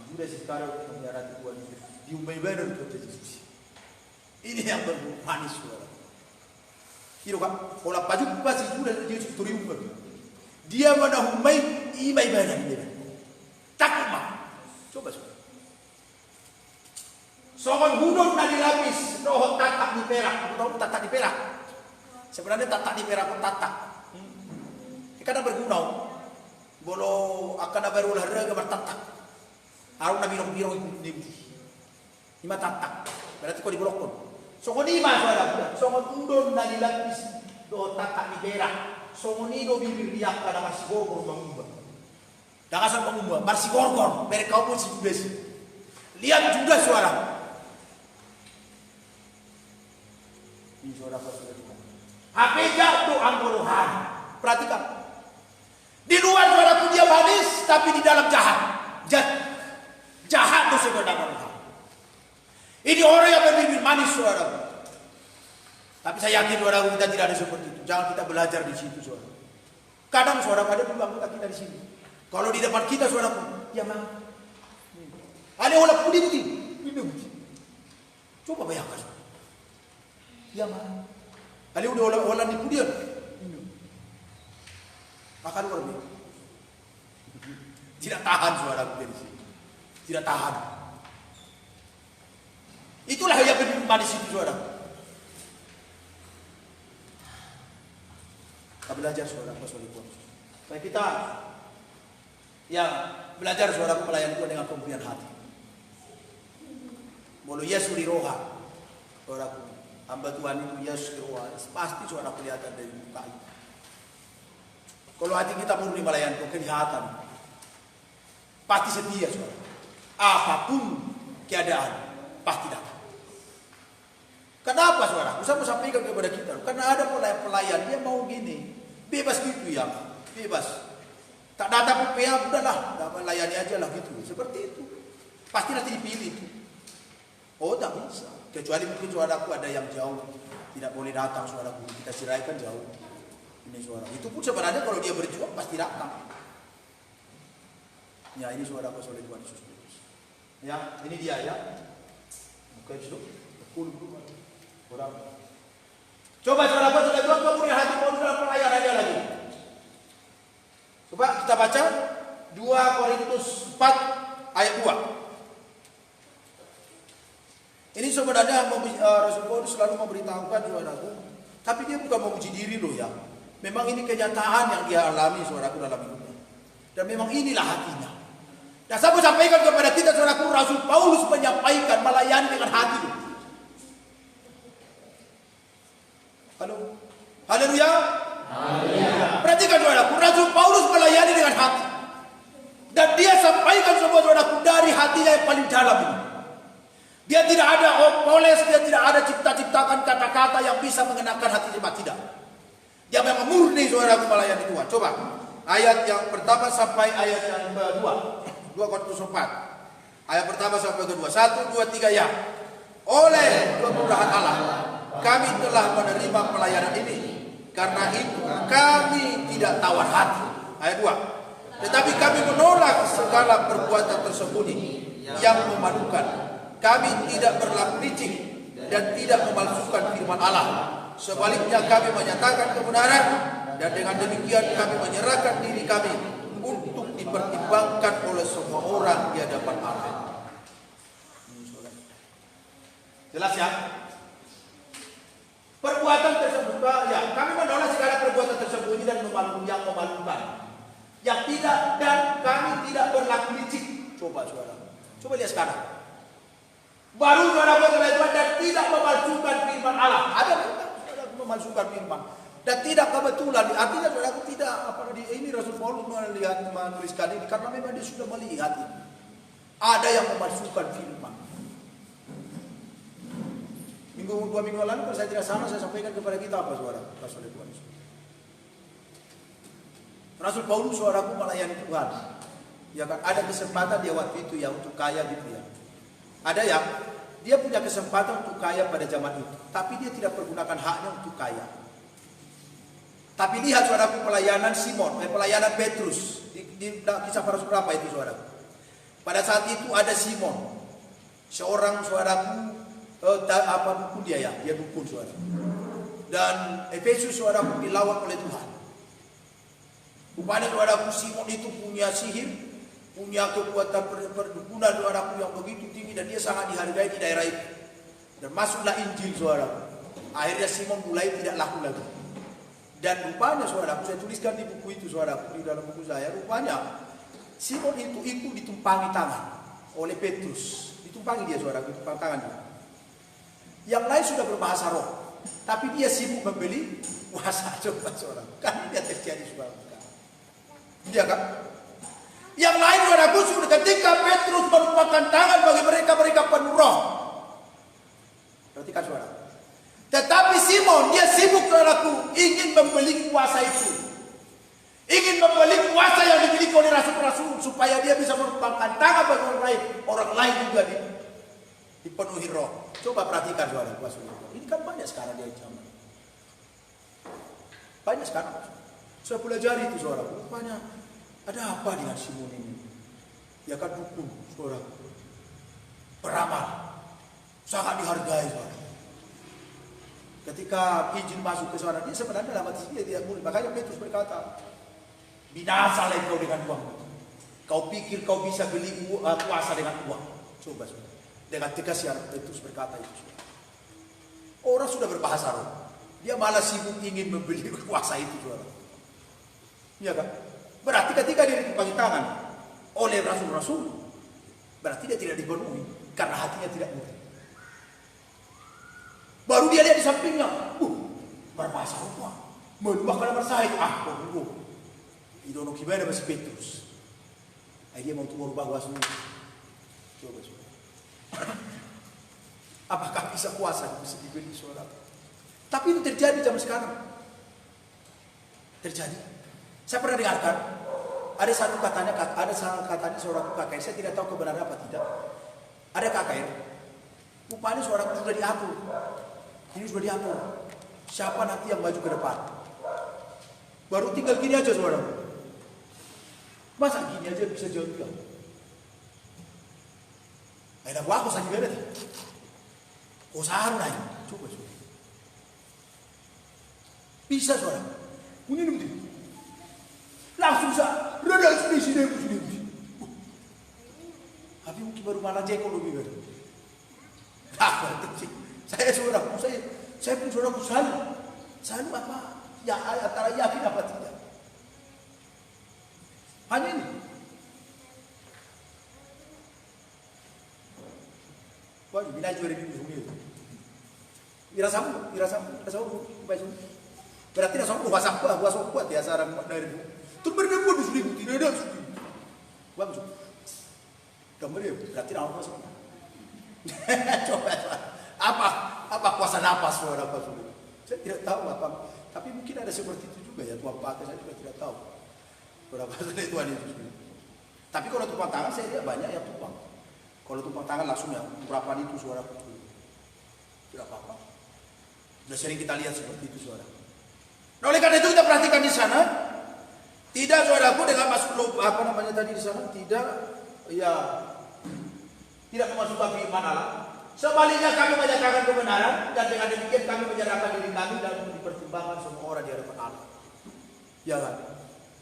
sudah sekarang menyiarati Tuhan diumbai badan untuk Yesus. Ini yang bermanis suara. Kira kan, kalau paju pasti sudah Yesus teriumban. Dia mana umbai imai badan dia. Takut mah, coba. Songon hudon na dilapis, roh tatak di perak. Tahu tatak di perak? Sebenarnya tatak di perak pun tatak. Karena berguna. Bolo akan ada berolahraga bertatak. Arung na birong-birong ikut dimti. Ima tatak. Berarti kau dibolokon. Songon ima saudara. Songon hudon na dilapis, roh tatak di perak. Songon ido bibir liak kada masih gorgor mengubah. Dangasan mengubah, masih gorgor. Mereka pun si Judas. Lihat Judas suara. HP jatuh angkorohan. Perhatikan. Di luar suaraku dia manis, tapi di dalam jahat. Jahat itu sebenarnya. Ini orang yang berbibir manis saudara. Tapi saya yakin saudara kita tidak ada seperti itu. Jangan kita belajar di situ saudara. Kadang saudara ada juga kita di sini. Kalau di depan kita saudara pun, ya mang. Ada orang putih. Coba bayangkan. Ya mang. Ada orang di putih. Akan luar biasa. Tidak tahan suara dari sini. Tidak tahan. Itulah yang benar manis itu suara. Kita belajar suara Rasulullah. Supaya kita yang belajar suara pelayan Tuhan dengan kemurnian hati. Mulu Yesus di roha. Suaraku, hamba Tuhan itu Yesus di roha. Pasti suara kelihatan dari muka itu. Kalau hati kita murni melayani Tuhan, kelihatan. Pasti setia suara. Apapun keadaan, pasti datang. Kenapa suara? Saya mau sampaikan kepada kita. Karena ada pelayan dia mau gini. Bebas gitu ya. Bebas. Tak datang PPA, udahlah. Dapat layani aja lah gitu. Seperti itu. Pasti nanti dipilih. Oh tak bisa. Kecuali mungkin suaraku ada yang jauh. Tidak boleh datang suaraku. Kita ceraikan jauh. Ini suara. Itu pun sebenarnya kalau dia berjuang pasti datang. Ya ini suara apa oleh Tuhan Yesus. Ya ini dia ya. Oke sudah. Orang. Coba suara apa sudah Tuhan kemudian hati mau dalam pelayanan aja lagi. Coba kita baca 2 Korintus 4 ayat 2. Ini sebenarnya Rasulullah selalu memberitahukan saudaraku, tapi dia bukan memuji diri loh ya. Memang ini kenyataan yang dia alami saudaraku dalam hidupnya. Dan memang inilah hatinya. Dan saya mau sampaikan kepada kita saudaraku, Rasul Paulus menyampaikan melayani dengan hati. Halo. Haleluya. Haleluya. Perhatikan saudaraku, Rasul Paulus melayani dengan hati. Dan dia sampaikan semua saudaraku dari hatinya yang paling dalam ini. Dia tidak ada opoles, dia tidak ada cipta-ciptakan kata-kata yang bisa mengenakan hati jemaat, tidak. Dia memang murni saudaraku melayani Tuhan. Coba ayat yang pertama sampai ayat yang kedua. 2 Korintus 4. Ayat pertama sampai kedua. 1, 2, 3 ya. Oleh kemurahan Allah kami telah menerima pelayanan ini. Karena itu kami tidak tawar hati. Ayat 2. Tetapi kami menolak segala perbuatan tersembunyi yang memalukan. Kami tidak berlaku licik dan tidak memalsukan firman Allah. Sebaliknya kami menyatakan kebenaran, dan dengan demikian kami menyerahkan diri kami untuk dipertimbangkan oleh semua orang di hadapan Allah. Jelas ya? Perbuatan tersebut ya, kami menolak segala perbuatan tersembunyi dan yang memalukan. Yang tidak, dan kami tidak berlaku licik. Coba saudara, coba lihat sekarang. Baru saudara berkata Tuhan dan tidak memalsukan firman Allah. Ada memalsukan firman dan tidak kebetulan. Artinya saudara tidak ini Rasul Paulus menuliskan ini karena memang dia sudah melihat ini. Ada yang memalsukan firman. Dua minggu lalu kalau saya tidak salah saya sampaikan kepada kita apa saudara? Rasul Paulus saudaraku melayani Tuhan. Ya kan ada kesempatan dia waktu itu ya untuk kaya gitu ya. Ada yang dia punya kesempatan untuk kaya pada zaman itu, tapi dia tidak pergunakan haknya untuk kaya. Tapi lihat saudaraku pelayanan Simon, pelayanan Petrus di kisah para rasul berapa itu saudara? Pada saat itu ada Simon, seorang saudaraku dukun dia dukun saudara. Dan Efesus saudaraku dilawan oleh Tuhan. Rupanya saudaraku Simon itu punya sihir, punya kekuatan perdukunan saudaraku yang begitu tinggi dan dia sangat dihargai di daerah itu. Dan masuklah Injil saudaraku. Akhirnya Simon mulai tidak laku lagi. Dan rupanya saudaraku saya tuliskan di buku itu saudaraku, di dalam buku saya, rupanya Simon itu ikut ditumpangi tangan oleh Petrus. Ditumpangi dia saudaraku, ditumpangi tangan dia. Yang lain sudah berbahasa roh, tapi dia sibuk membeli kuasa. Coba saudaraku, kan ini terjadi saudaraku. Dia kan? Yang lain saudaraku sudah ketika Petrus merupakan tangan bagi mereka penuh roh. Perhatikan saudara. Tetapi Simon dia sibuk saudaraku ingin membeli kuasa itu. Ingin membeli kuasa yang dimiliki oleh rasul-rasul supaya dia bisa merupakan tangan bagi orang lain. Orang lain juga dipenuhi roh. Coba perhatikan saudara. Ini kan banyak sekarang dia zaman. Banyak sekarang. Saya pelajari itu saudara. Banyak. Ada apa dengan Simon ini? Ya kan dukun, saudara. Beramal. Sangat dihargai, saudara. Ketika izin masuk ke sana, dia sebenarnya dalam hati dia tidak boleh. Makanya Petrus berkata, binasa lah kau dengan uang. Kau pikir kau bisa beli kuasa dengan uang. Coba, saudara. Dengan tegas ya Petrus berkata itu. Saudara. Orang sudah berbahasa roh. Dia malah sibuk ingin membeli kuasa itu, saudara. Iya kan? Berarti ketika dia ditumpangi tangan oleh rasul-rasul, berarti dia tidak dipenuhi karena hatinya tidak murni. Baru dia lihat di sampingnya, berbahasa roh, menubahkan bersahid, idono gimana masih Petrus. Dia mau merubah kuasa ini. Coba. Apakah bisa kuasa bisa dibeli saudara? Tapi itu terjadi zaman sekarang. Terjadi. Saya pernah dengarkan ada katanya seorang KKR, saya tidak tahu kebenaran apa tidak. Ada KKR, rupanya seorang sudah diatur. Ini sudah diatur. Siapa nanti yang maju ke depan? Baru tinggal gini aja saudara. Masa gini aja bisa jauh juga? Ada aku saja beda. Usaha lain. Coba. Bisa saudara. Ini nanti. Langsung saya rada sini. Tapi mungkin baru malah jekol lebih baru. Saya saudaraku, saya pun saudaraku selalu apa? Ya antara yakin apa tidak. Hanya ini. Wah, bila juara di dunia. Irasamu, baik. Berarti rasa kuat ya sarang dari tu berdua diselimuti tidak ada suci. Bagus. Gambar ya, berarti apa sih? Coba. Apa kuasa napas saudara? Saya tidak tahu apa. Tapi mungkin ada seperti itu juga ya, tumpang pakai saya juga tidak tahu berapa kali Tuhan itu. Tapi kalau tumpang tangan saya lihat banyak yang tumpang. Kalau tumpang tangan langsung ya berapa itu suara tidak apa-apa. Sudah sering kita lihat seperti itu suara. Nah, oleh karena itu kita perhatikan di sana, tidak saudaraku dengan masuk apa namanya tadi di sana, tidak memasukkan firman Allah. Sebaliknya kami menyatakan kebenaran dan dengan demikian kami menyerahkan diri kami dan dipertimbangkan semua orang di hadapan Allah. Ya kan?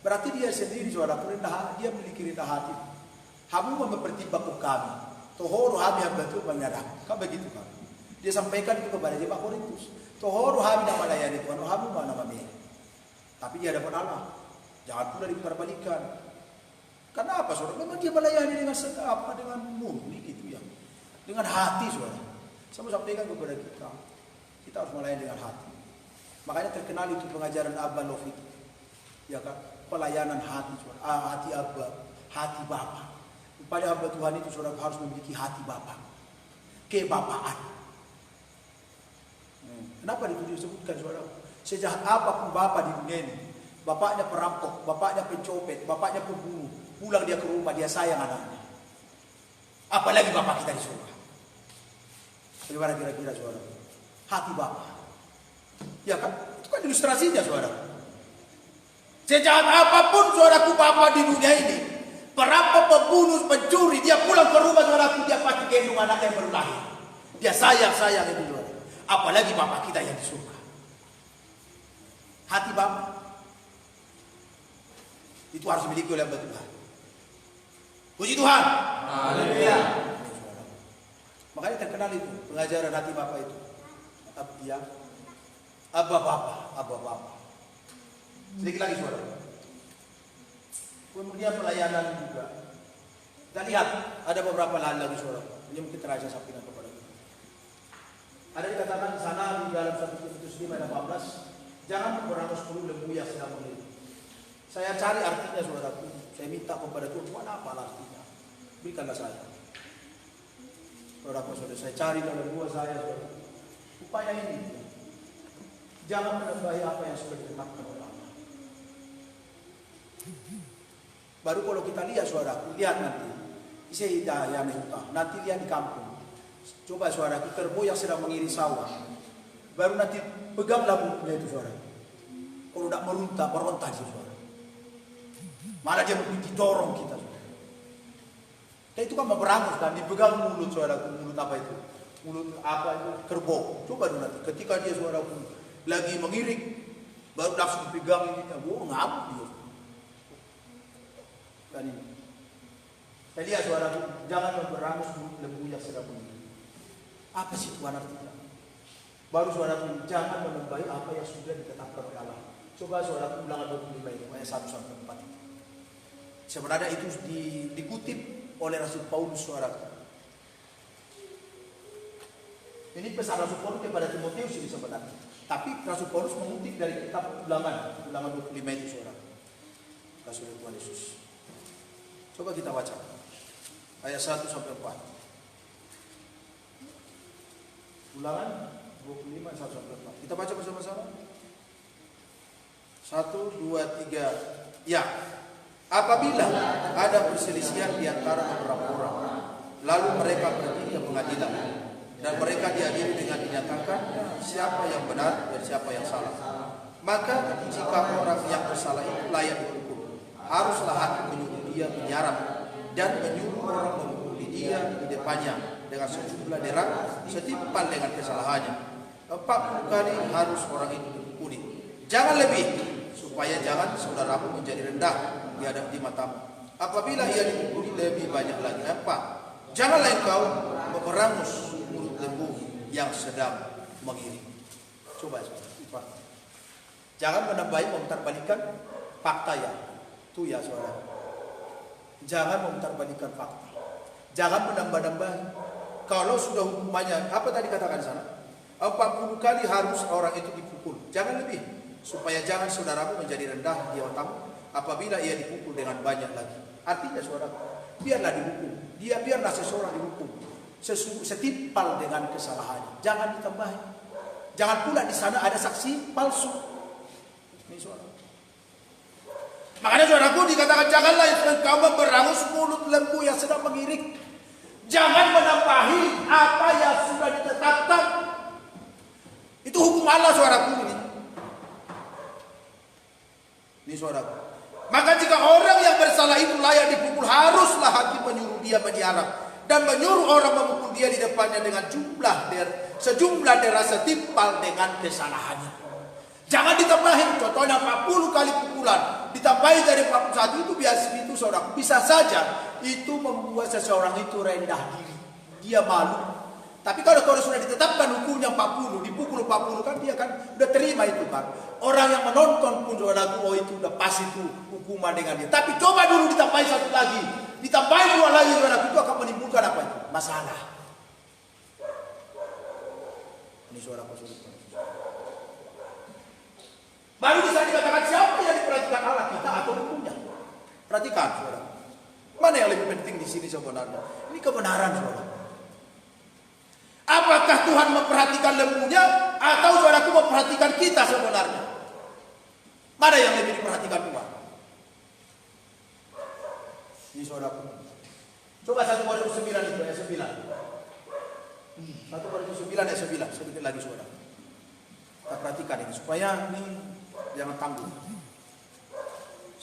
Berarti dia sendiri saudaraku rendah, dia memiliki rendah hati. Kamu mempertimbangkan kami. Tohoro kami yang betul menyerah. Kan begitu kan? Dia sampaikan itu kepada jemaat Korintus. Tohoro kami yang melayani Tuhan, kamu mana mana. Tapi di hadapan Allah. Jangan pula diputarbalikan. Kenapa saudara? Memang dia melayani dengan apa? Dengan murni gitu ya. Dengan hati saudara. Saya mau sampaikan kepada kita. Kita harus melayani dengan hati. Makanya terkenal itu pengajaran Abba Lovit. Ya kan? Pelayanan hati saudara. Hati Abba. Hati Bapa. Pada hamba Tuhan itu saudara harus memiliki hati Bapa. Kebapaan. Kenapa itu disebutkan saudara? Sejahat apapun Bapa di dunia ini. Bapaknya perampok, bapaknya pencopet, bapaknya pembunuh. Pulang dia ke rumah, dia sayang anaknya. Apalagi Bapak kita di surga. Bagaimana kira-kira saudara? Hati Bapa. Ya kan? Itu kan ilustrasinya saudara. Sejahat apapun saudaraku Bapa di dunia ini. Perampok, pembunuh, pencuri. Dia pulang ke rumah saudaraku. Dia pasti gendong anaknya yang baru lahir. Dia sayang-sayang itu saudara. Apalagi Bapak kita yang di surga. Hati Bapak. Itu harus dimiliki oleh hamba Tuhan. Puji Tuhan. Haleluya. Makanya terkenal itu pengajaran hati Bapak itu. Ya. Abba Bapa. Sedikit lagi saudara. Kemudian pelayanan juga. Kita lihat ada beberapa hal lagi saudara. Ini mungkin terakhir sampaikan kepada kita. Ada dikatakan di sana di dalam 1 Korintus 5 ayat 18, jangan berangus dulu lembu yang sedang melihat. Saya cari artinya saudaraku. Saya minta kepada Tuhan, mana apa artinya? Berikanlah saya. Saudara, saya cari dalam dua saya saudara. Upaya ini. Jangan menambahi apa yang sudah ditetapkan oleh Allah. Baru kalau kita lihat saudaraku, lihat nanti. Saya yang nanti lihat di kampung. Coba saudaraku, kerbau yang sedang mengiring sawah. Baru nanti peganglah bukunya itu saudara. Kalau tidak meronta dia saudara. Malah dia didorong kita saudara. Dan itu kan berangus kan, dipegang mulut saudaraku. Mulut apa itu? Mulut apa itu? Kerbau. Coba dulu nanti. Ketika dia saudaraku lagi mengiring, baru langsung dipegang ini. Ngamuk dia. Dan ini. Saya lihat saudaraku, jangan berangus mulut lembu yang sedang mengiring. Apa sih Tuhan artinya? Baru saudaraku, jangan menambahi apa yang sudah ditetapkan oleh Allah. Coba saudaraku Ulangan 25 itu ayat 1 sampai 4 itu. Sebenarnya itu dikutip oleh Rasul Paulus saudaraku. Ini pesan Rasul Paulus kepada Timotius ini sebenarnya. Tapi Rasul Paulus mengutip dari kitab Ulangan 25 itu saudaraku. Rasul Tuhan Yesus. Coba kita baca ayat 1 sampai 4. Ulangan 25 1 sampai 4. Kita baca bersama-sama. 1, 2, 3. Ya. Apabila ada perselisihan di antara beberapa orang, lalu mereka pergi ke pengadilan dan mereka diadili dengan dinyatakan siapa yang benar dan siapa yang salah. Maka jika orang yang bersalah itu layak dihukum, haruslah hakim menyuruh dia menyarap dan menyuruh orang memukuli dia di depannya dengan sejumlah derang setimpal dengan kesalahannya. 40 kali harus orang itu dipukuli. Jangan lebih, supaya jangan saudaramu menjadi rendah di matamu. Apabila ia dipukuli lebih banyak lagi. 4. Janganlah engkau memerangus mulut lembu yang sedang mengiring. Coba. Jangan menambahi memutarbalikkan fakta ya. Itu ya saudara. Jangan memutarbalikkan fakta. Jangan menambah-nambah. Kalau sudah hukumannya, apa tadi katakan sana? 40 kali harus orang itu dipukul. Jangan lebih. Supaya jangan saudaramu menjadi rendah di matamu apabila ia dipukul dengan banyak lagi. Artinya saudara, biarlah dihukum. Biarlah seseorang dihukum setimpal dengan kesalahannya. Jangan ditambahi. Jangan pula di sana ada saksi palsu. Ini saudara. Makanya saudaraku dikatakan janganlah engkau memberangus mulut lembu yang sedang mengirik. Jangan menambahi apa yang sudah ditetapkan. Itu hukum Allah saudaraku ini. Ini saudaraku. Maka jika orang yang bersalah itu layak dipukul, haruslah hakim menyuruh dia menyiarap dan menyuruh orang memukul dia di depannya dengan sejumlah dera setimpal dengan kesalahannya. Jangan ditambahin, contohnya 40 kali pukulan, ditambahin dari 41 itu biasa itu saudara. Bisa saja itu membuat seseorang itu rendah diri, dia malu. Tapi kalau sudah ditetapkan hukumnya 40, dipukul 40 kan dia kan udah terima itu kan. Orang yang menonton pun saudara, oh itu udah pas itu hukuman dengan dia. Tapi coba dulu ditambahin satu lagi, ditambahin 2 lagi saudara, itu akan menimbulkan apa itu? Masalah. Ini saudara saudara. Baru bisa dikatakan siapa yang diperhatikan Allah, kita atau hukumnya. Perhatikan saudara. Mana yang lebih penting di sini sebenarnya? Ini kebenaran saudara. Apakah Tuhan memperhatikan lembunya atau saudaraku memperhatikan kita sebenarnya? Mana yang lebih diperhatikan Tuhan? Ini saudaraku. Coba 1 Korintus 9 itu ayat 9. 1 Korintus 9 ayat 9. Sedikit lagi saudara. Kita perhatikan ini supaya ini jangan tanggung.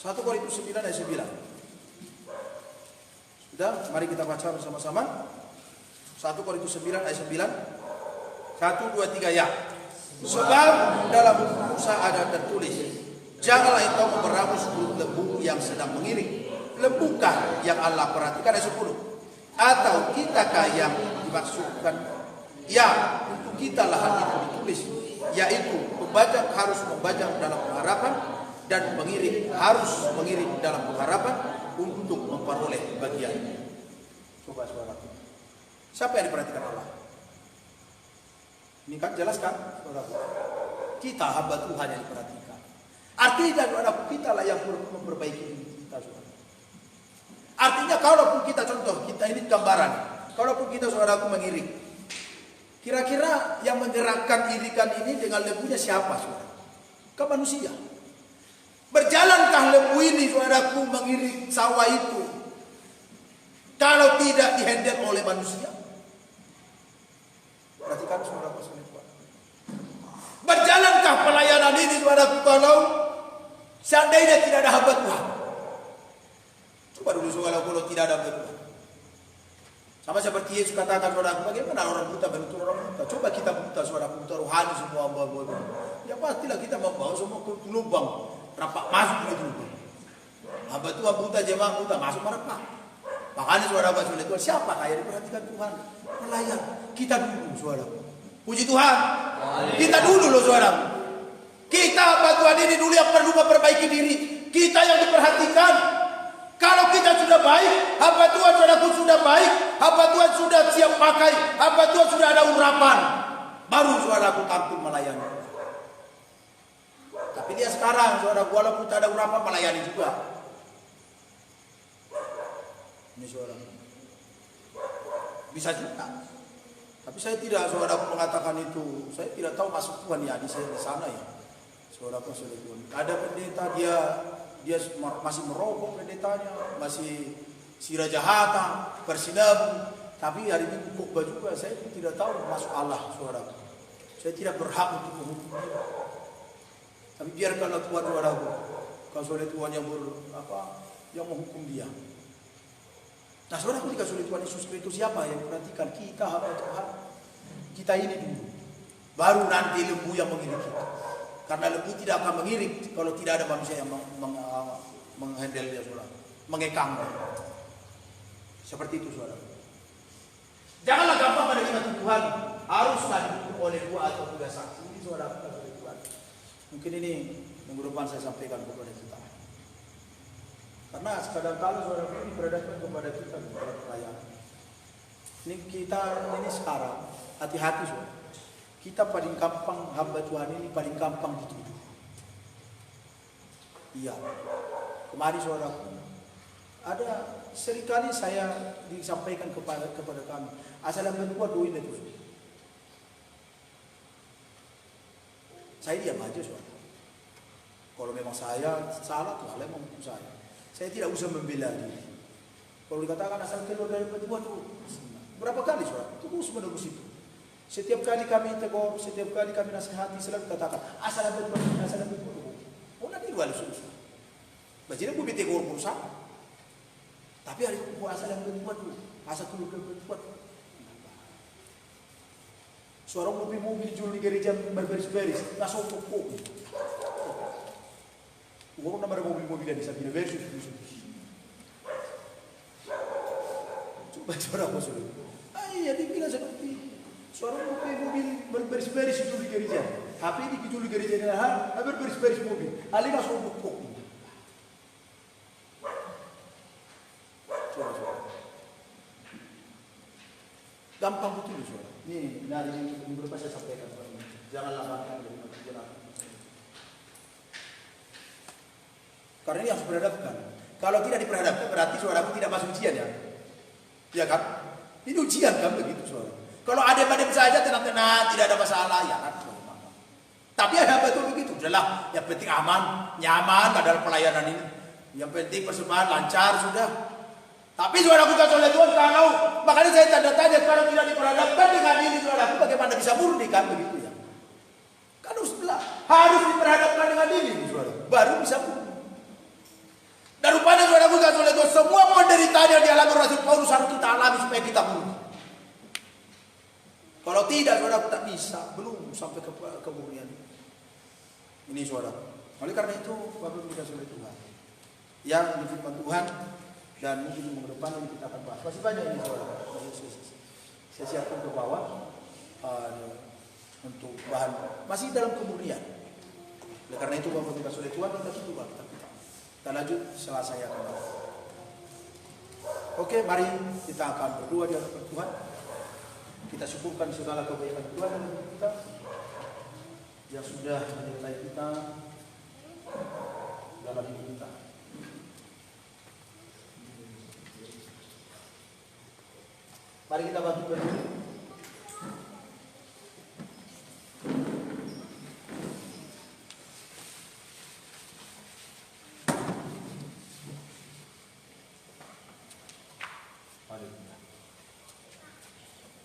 1 Korintus 9 ayat 9. Sudah, mari kita baca bersama-sama. 1 Korintus 9 ayat 9. 1, 2, 3 ya. Sebab dalam buku Musa ada tertulis, janganlah engkau memberangus mulut lembu yang sedang mengiring. Lembukah yang Allah perhatikan? Ayat 10. Atau kitakah yang dimaksudkan? Ya, untuk kita lah hal itu ditulis, yaitu pembajak harus membajak dalam pengharapan dan pengiring harus mengiring dalam pengharapan untuk memperoleh bagian. Coba saudara. Siapa yang diperhatikan Allah? Ini kan jelas kan saudara? Kita hamba Tuhan yang diperhatikan. Artinya saudara, kita lah yang memperbaiki diri kita saudara. Artinya kalaupun kita contoh, kita ini gambaran, kalaupun kita saudaraku mengiring, kira-kira yang menggerakkan irikan ini dengan lembunya siapa saudara? Ke manusia. Berjalankah lembu ini saudaraku mengiring sawah itu kalau tidak dihandle oleh manusia? Perhatikan saudaraku sekalian. Berjalankah pelayanan ini saudaraku kalau seandainya tidak ada hamba Tuhan? Coba dulu saudara, kalau tidak ada hamba Tuhan. Sama seperti Yesus katakan saudara, bagaimana orang buta menuntun orang buta? Coba kita buta saudara, buta rohani semua hamba-hamba. Ya pastilah kita membawa semua ke lubang, rapak masuk ke lubang. Hamba Tuhan buta, jemaah buta, masuk merapak. Makanya saudara sulit Tuhan, siapa yang diperhatikan Tuhan? Pelayan. Kita dulu saudara. Puji Tuhan. Kita dulu loh saudara. Kita hamba Tuhan ini dulu yang perlu memperbaiki diri. Kita yang diperhatikan. Kalau kita sudah baik, hamba Tuhan saudaraku sudah baik, hamba Tuhan sudah siap pakai, hamba Tuhan sudah ada urapan, baru saudaraku tampil melayani. Tapi dia sekarang saudaraku, walaupun tak ada urapan melayani juga. Ini saudara. Bisa juga. Tapi saya tidak saudaraku mengatakan itu. Saya tidak tahu masuk Tuhan ya di sana ya. Saudaraku sudah Tuhan. Ada pendeta dia masih merokok pendetanya, masih sirajahata, bersinabu. Tapi hari ini khotbah juga, saya tidak tahu masuk Allah, saudara. Saya tidak berhak untuk menghukum dia. Tapi biarkanlah Tuhan saudaraku. Kalau sudah Tuhan yang menghukum dia. Nah saudara, ketika sudah Tuhan Yesus Kristus, siapa yang perhatikan kita hamba Tuhan? Kita ini dulu. Baru nanti lembu yang mengiring kita. Karena lembu tidak akan mengiring kalau tidak ada manusia yang menghandle dia saudara, mengekang dia. Seperti itu saudara. Janganlah gampang menerima Tuhan, haruslah didukung oleh 2 atau 3 saksi. Ini saudara Tuhan. Mungkin ini minggu depan saya sampaikan kepada kita. Karena kadang-kala saudara ini berhadapan kepada kita kepada pelayanan. Ini kita ini sekarang hati-hati saudara. Kita paling gampang hamba Tuhan ini paling gampang dituduh. Iya. Kemarin saudaraku, ada seringkali saya disampaikan kepada kami, asal hamba Tuhan doain itu. Saya diam aja saudara. Kalau memang saya salah, Tuhan yang menghukum saya. Saya tidak usah membela diri. Kalau dikatakan asal keluar dari pertemuan, berapa kali saudara? Terus menerus itu. Setiap kali kami tegur, setiap kali kami nasihati, selalu katakan asal pertemuan, asal pertemuan. Oh nanti dua susah. Bacanya gue tegur berusaha. Tapi hari itu asal yang pertemuan dulu, asal keluar dari pertemuan. Suara mobil jual di gereja berberis-beris, nggak sopok kok. Uang nama mobil-mobil yang bisa beres itu. Coba suara apa sudah? Iya dibilang seperti suara mobil berberis-beris itu di gereja. HP dijual di gereja ini berberis-beris mobil. Ali nggak sopok kok. Coba. Gampang betul suara. Ini dari beberapa saya sampaikan. Jangan lambangkan dari jalan. Karena ini harus berhadapkan. Kalau tidak diperhadapkan berarti suaraku tidak masuk ujian ya. Ya kan? Ini ujian kan begitu suara. Kalau adem-adem saja tenang-tenang tidak ada masalah ya kan. Tapi ada betul begitu. Udahlah, yang penting aman, nyaman dalam pelayanan ini. Yang penting persembahan lancar sudah. Tapi suaraku kata oleh Tuhan kalau makanya saya tanda tanya kalau tidak diperhadapkan dengan ini suaraku bagaimana bisa murni kan begitu ya. Kan harus diperhadapkan dengan ini suara. Baru bisa murni. Dan rupanya saudaraku kata oleh Tuhan semua penderitaan yang dialami Rasul Paulus harus kita alami supaya kita murni. Kalau tidak saudaraku tak bisa, belum sampai ke kemurnian. Ini saudara. Oleh karena itu Bapak kita oleh Tuhan. Yang difirman Tuhan dan mungkin minggu depan ini kita akan bahas. Masih banyak ini saudara. Saya siapkan ke bawah untuk bahan masih dalam kemurnian. Oleh karena itu Bapak kita oleh Tuhan kita coba kita lanjut setelah saya akan bahas. Oke, mari kita akan berdoa di hadapan Tuhan. Kita syukurkan segala kebaikan Tuhan dalam hidup kita yang sudah menyertai kita dalam hidup kita. Mari kita bantu berdiri.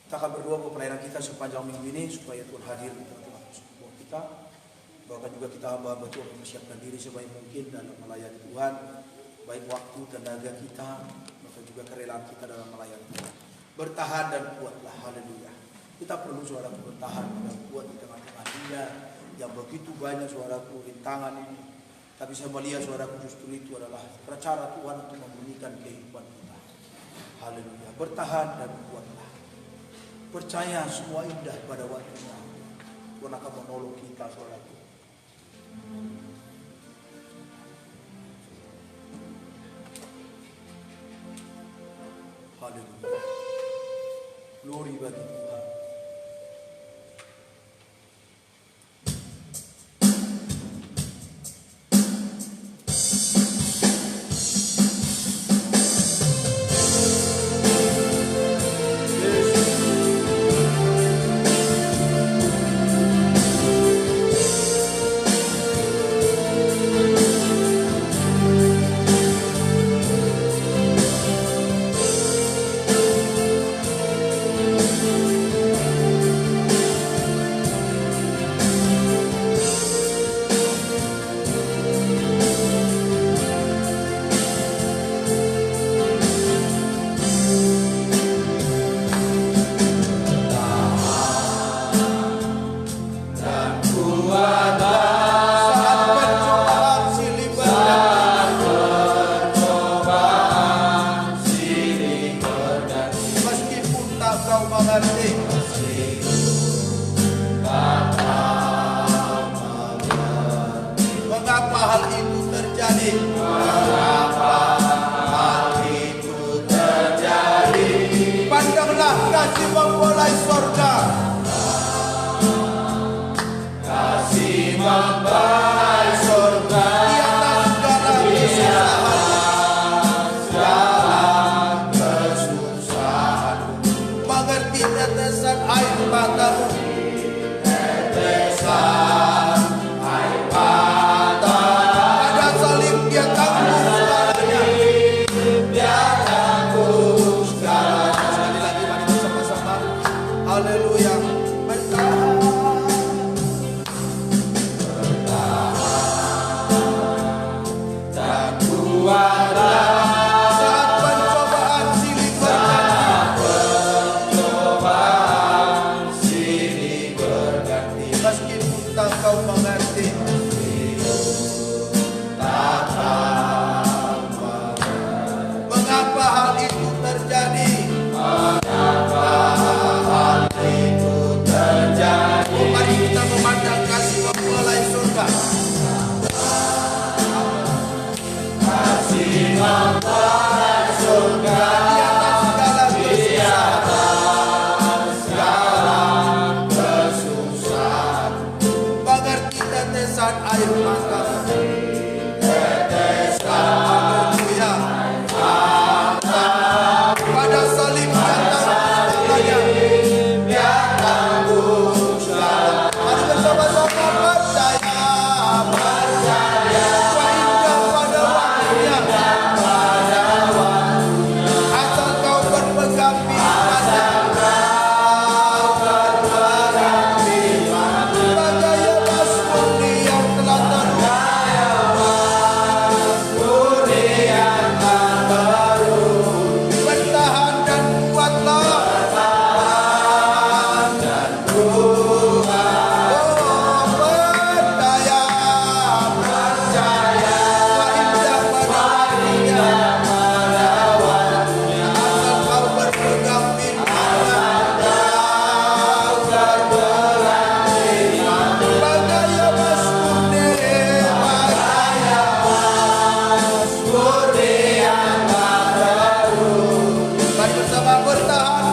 Kita akan berdoa untuk pelayanan kita sepanjang minggu ini supaya Tuhan hadir di tengah-tengah semua kita. Bahkan juga kita hamba Tuhan mempersiapkan diri sebaik mungkin dalam melayani Tuhan, baik waktu, tenaga kita, bahkan juga kerelaan kita dalam melayani Tuhan. Bertahan dan kuatlah, haleluya. Kita perlu suaraku bertahan dan kuat di tengah-tengah dunia yang begitu banyak suaraku rintangan ini. Tapi saya melihat suaraku justru itu adalah cara Tuhan untuk memulihkan kehidupan kita. Haleluya. Bertahan dan kuatlah. Percaya semua indah pada waktunya. Tuhan akan menolong kita saudaraku. Haleluya. Glory bagi Tuhan. Mata Bersama bertahan